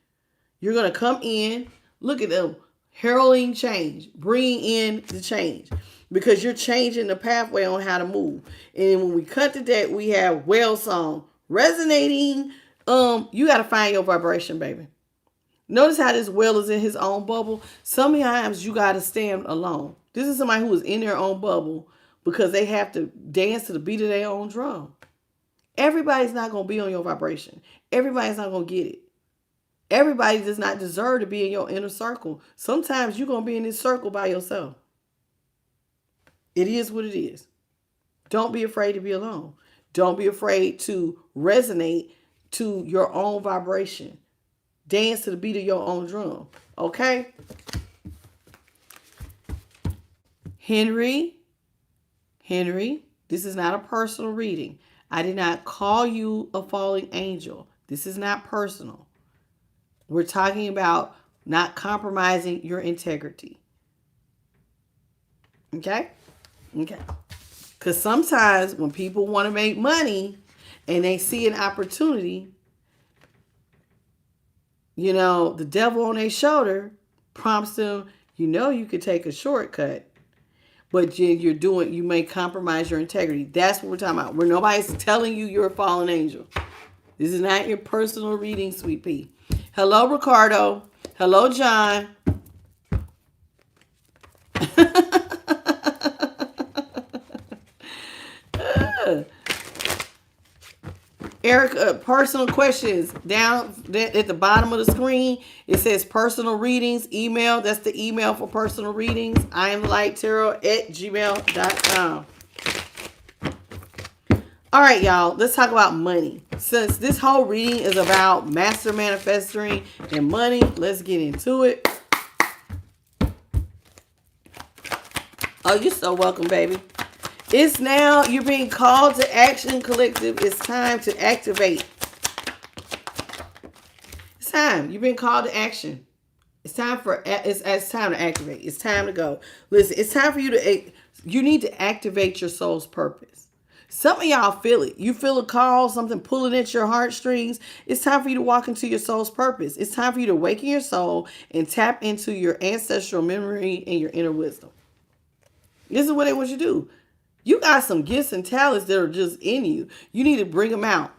You're going to come in, look at them, heralding change, bringing in the change because you're changing the pathway on how to move. And when we cut to that, we have whale song resonating. You got to find your vibration, baby. Notice how this whale is in his own bubble. Sometimes you got to stand alone. This is somebody who is in their own bubble because they have to dance to the beat of their own drum. Everybody's not going to be on your vibration. Everybody's not going to get it. Everybody does not deserve to be in your inner circle. Sometimes you're going to be in this circle by yourself. It is what it is. Don't be afraid to be alone. Don't be afraid to resonate to your own vibration. Dance to the beat of your own drum. Okay? Henry, this is not a personal reading. I did not call you a falling angel. This is not personal. We're talking about not compromising your integrity. Okay? Okay. Because sometimes when people want to make money and they see an opportunity, the devil on their shoulder prompts them, you could take a shortcut, but you may compromise your integrity. That's what we're talking about. Where nobody's telling you you're a fallen angel. This is not your personal reading, sweet pea. Hello, Ricardo. Hello, John. Erica, personal questions down at the bottom of the screen. It says personal readings, email. That's the email for personal readings. IamLightTarot@gmail.com. All right, y'all, let's talk about money. Since this whole reading is about master manifesting and money, let's get into it. Oh, you're so welcome, baby. It's now, you're being called to action, collective. It's time to activate. It's time. You've been called to action. It's time to activate. It's time to go. Listen, it's time for you need to activate your soul's purpose. Some of y'all feel it. You feel a call, something pulling at your heartstrings. It's time for you to walk into your soul's purpose. It's time for you to awaken your soul and tap into your ancestral memory and your inner wisdom. This is what they want you to do. You got some gifts and talents that are just in you. You need to bring them out.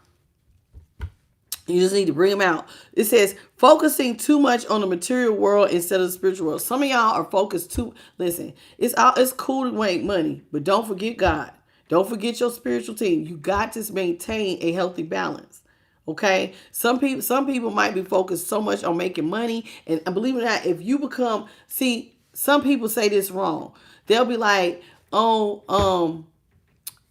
You just need to bring them out. It says focusing too much on the material world instead of the spiritual world. Some of y'all are focused too. Listen, it's cool to make money, but don't forget God. Don't forget your spiritual team. You got to maintain a healthy balance. Okay? Some people might be focused so much on making money, and believe it or not, if you become, some people say this wrong. They'll be like,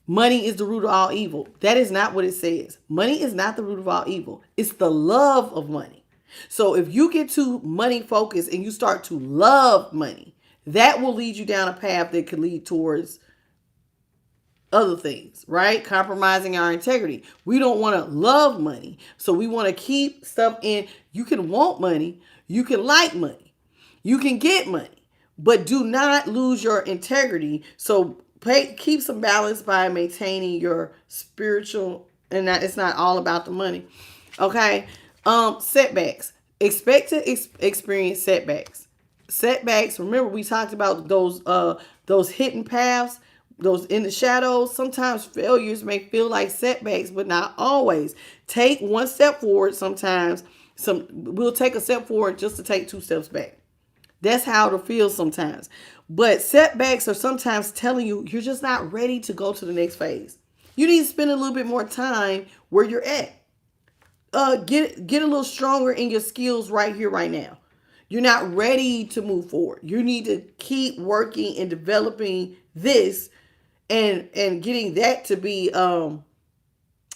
money is the root of all evil. That is not what it says. Money is not the root of all evil. It's the love of money. So if you get too money focused and you start to love money, that will lead you down a path that could lead towards other things, right? Compromising our integrity. We don't want to love money. So we want to keep stuff in. You can want money. You can like money. You can get money. But do not lose your integrity. So keep some balance by maintaining your spiritual, and that it's not all about the money. Okay. Setbacks. Expect to experience setbacks. Setbacks. Remember, we talked about those hidden paths, those in the shadows. Sometimes failures may feel like setbacks, but not always. Take one step forward. Sometimes we'll take a step forward just to take 2 steps back. That's how it'll feel sometimes. But setbacks are sometimes telling you you're just not ready to go to the next phase. You need to spend a little bit more time where you're at. Get a little stronger in your skills right here, right now. You're not ready to move forward. You need to keep working and developing this and getting that to be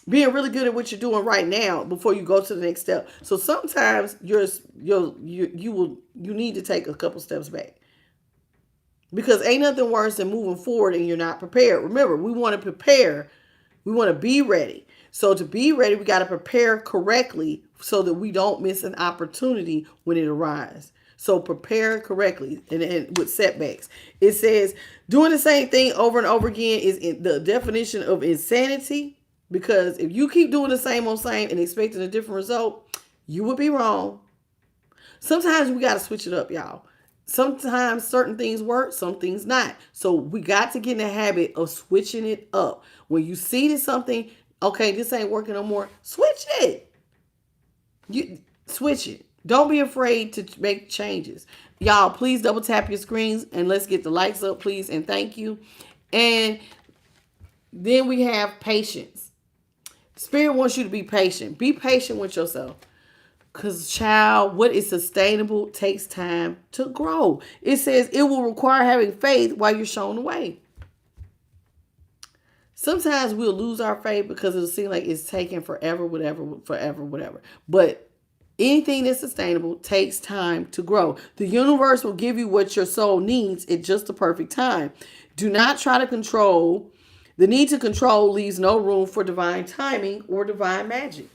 being really good at what you're doing right now before you go to the next step. So sometimes you need to take a couple steps back, because ain't nothing worse than moving forward and you're not prepared. Remember, we want to prepare. We want to be ready. So to be ready, we got to prepare correctly so that we don't miss an opportunity when it arises. So prepare correctly. And with setbacks, it says doing the same thing over and over again is the definition of insanity. Because if you keep doing the same old same and expecting a different result, you would be wrong. Sometimes we got to switch it up, y'all. Sometimes certain things work, some things not. So we got to get in the habit of switching it up. When you see that something, okay, this ain't working no more, switch it. You switch it. Don't be afraid to make changes. Y'all, please double tap your screens and let's get the likes up, please, and thank you. And then we have patience. Spirit wants you to be patient. Be patient with yourself. Because, child, what is sustainable takes time to grow. It says it will require having faith while you're shown the way. Sometimes we'll lose our faith because it'll seem like it's taking forever, whatever. But anything that's sustainable takes time to grow. The universe will give you what your soul needs at just the perfect time. Do not try to control. The need to control leaves no room for divine timing or divine magic.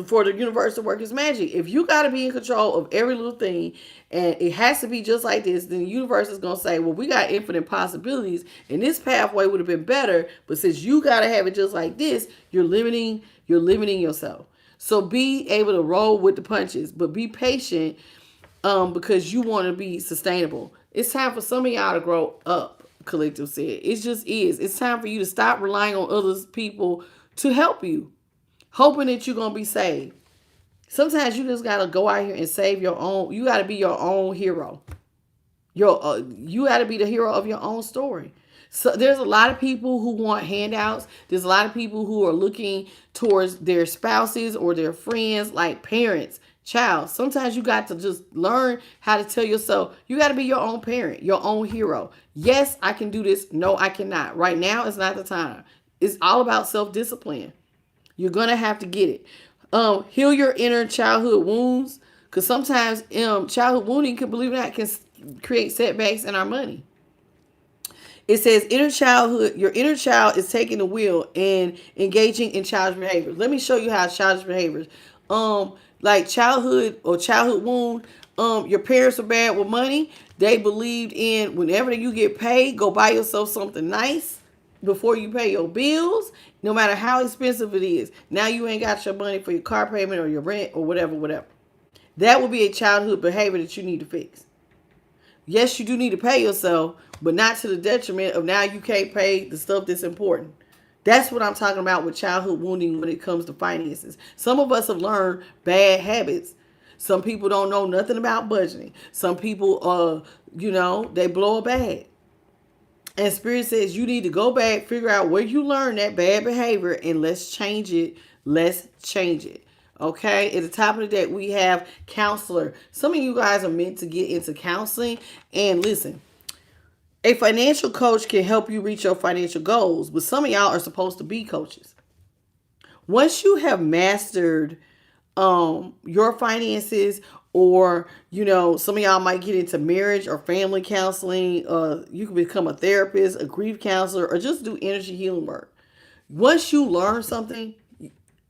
For the universe to work its magic. If you got to be in control of every little thing and it has to be just like this, then the universe is going to say, well, we got infinite possibilities and this pathway would have been better. But since you got to have it just like this, you're limiting yourself. So be able to roll with the punches, but be patient because you want to be sustainable. It's time for some of y'all to grow up. Collective said it just is. It's time for you to stop relying on other people to help you, hoping that you're gonna be saved. Sometimes you just gotta go out here and save your own. You gotta be your own hero. You gotta be the hero of your own story. So there's a lot of people who want handouts. There's a lot of people who are looking towards their spouses or their friends, like parents. Child, sometimes you got to just learn how to tell yourself you got to be your own parent, your own hero. Yes, I can do this. No, I cannot. Right now is not the time. It's all about self-discipline. You're going to have to get it. Heal your inner childhood wounds, because sometimes childhood wounding, can, believe it or not, can create setbacks in our money. It says your inner child is taking the wheel and engaging in childish behaviors. Let me show you how childish behaviors, like childhood wound. Your parents are bad with money. They believed in whenever you get paid, go buy yourself something nice before you pay your bills, no matter how expensive it is. Now you ain't got your money for your car payment or your rent or whatever. That would be a childhood behavior that you need to fix. Yes, you do need to pay yourself, but not to the detriment of now you can't pay the stuff that's important. That's what I'm talking about with childhood wounding when it comes to finances. Some of us have learned bad habits. Some people don't know nothing about budgeting. Some people, they blow a bag. And Spirit says you need to go back, figure out where you learned that bad behavior, and let's change it. Let's change it. Okay, at the top of the deck, we have counselor. Some of you guys are meant to get into counseling. And listen, a financial coach can help you reach your financial goals, but some of y'all are supposed to be coaches. Once you have mastered your finances, or some of y'all might get into marriage or family counseling, you can become a therapist, a grief counselor, or just do energy healing work. Once you learn something,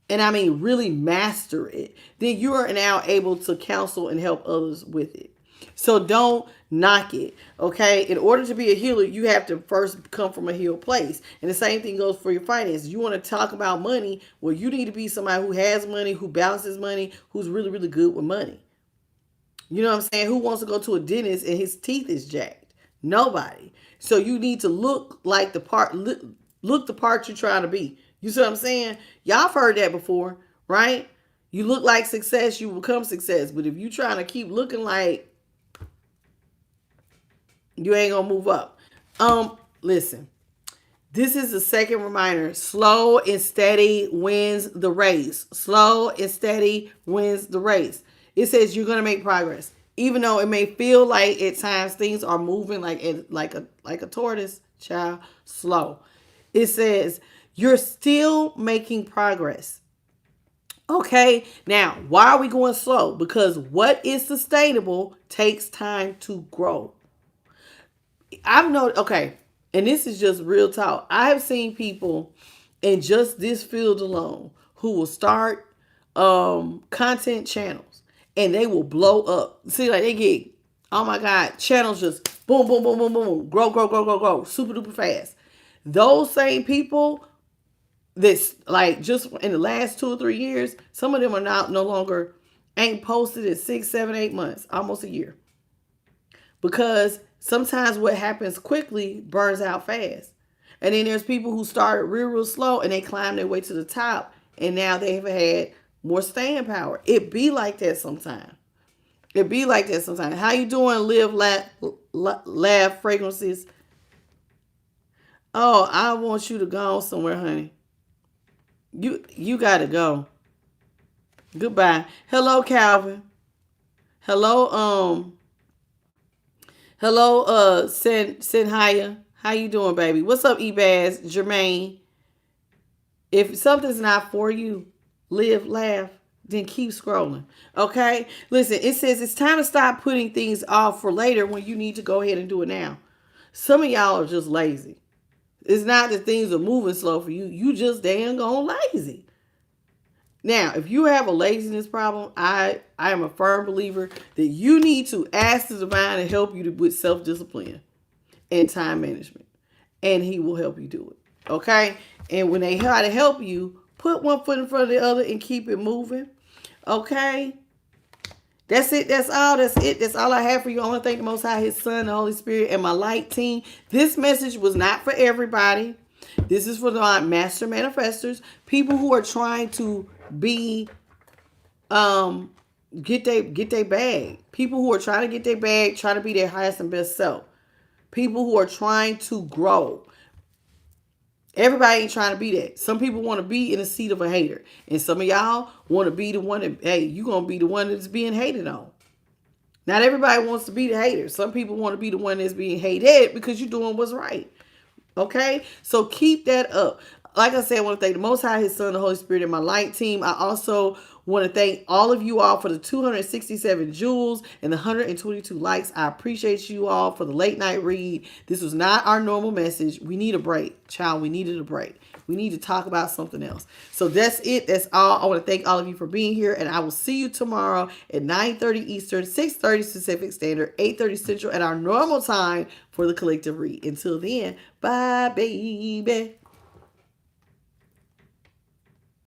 and I mean really master it, then you are now able to counsel and help others with it. So don't knock it, okay? In order to be a healer, you have to first come from a healed place. And the same thing goes for your finances. You want to talk about money, well, you need to be somebody who has money, who balances money, who's really, really good with money. You know what I'm saying? Who wants to go to a dentist and his teeth is jacked? Nobody. So you need to look like the part, look the part you're trying to be. You see what I'm saying? Y'all have heard that before, right? You look like success, you become success. But if you trying to keep looking like, you ain't gonna move up. Listen. This is the second reminder. Slow and steady wins the race. Slow and steady wins the race. It says you're gonna make progress, even though it may feel like at times things are moving like a tortoise. Child, slow. It says you're still making progress. Okay, now why are we going slow? Because what is sustainable takes time to grow. I've noticed, okay, and this is just real talk. I have seen people in just this field alone who will start content channels and they will blow up. See, like they get, oh my God, channels just boom, boom, boom, boom, boom, grow, super duper fast. Those same people that's like just in the last 2 or 3 years, some of them are now no longer, ain't posted in 6, 7, 8 months, almost a year. Because sometimes what happens quickly burns out fast. And then there's people who started real slow and they climb their way to the top. And now they've had more staying power. It be like that sometimes. It be like that sometimes. How you doing, Live Laugh Fragrances? Oh, I want you to go somewhere, honey. You got to go. Goodbye. Hello, Calvin. Hello, Senhaya. How you doing, baby? What's up, Ebaz, Jermaine? If something's not for you, Live, laugh, then keep scrolling. Okay? Listen, it says it's time to stop putting things off for later when you need to go ahead and do it now. Some of y'all are just lazy. It's not that things are moving slow for you. You just damn gone lazy. Now, if you have a laziness problem, I am a firm believer that you need to ask the divine to help you with self-discipline and time management. And he will help you do it. Okay? And when they try to help you, put one foot in front of the other and keep it moving. Okay? That's it. That's all. That's it. That's all I have for you. I want to thank the Most High, His Son, the Holy Spirit, and my light team. This message was not for everybody. This is for the master manifestors, people who are trying to be, get their bag. People who are trying to get their bag, trying to be their highest and best self. People who are trying to grow. Everybody ain't trying to be that. Some people want to be in the seat of a hater. And some of y'all want to be the one that, hey, you're going to be the one that's being hated on. Not everybody wants to be the hater. Some people want to be the one that's being hated because you're doing what's right. Okay? So keep that up. Like I said, I want to thank the Most High, His Son, the Holy Spirit, and my light team. I also want to thank all of you all for the 267 jewels and the 122 likes. I appreciate you all for the late night read. This was not our normal message. We need a break. Child, we needed a break. We need to talk about something else. So that's it. That's all. I want to thank all of you for being here. And I will see you tomorrow at 9:30 Eastern, 6:30 Pacific Standard, 8:30 Central at our normal time for the collective read. Until then, bye, baby.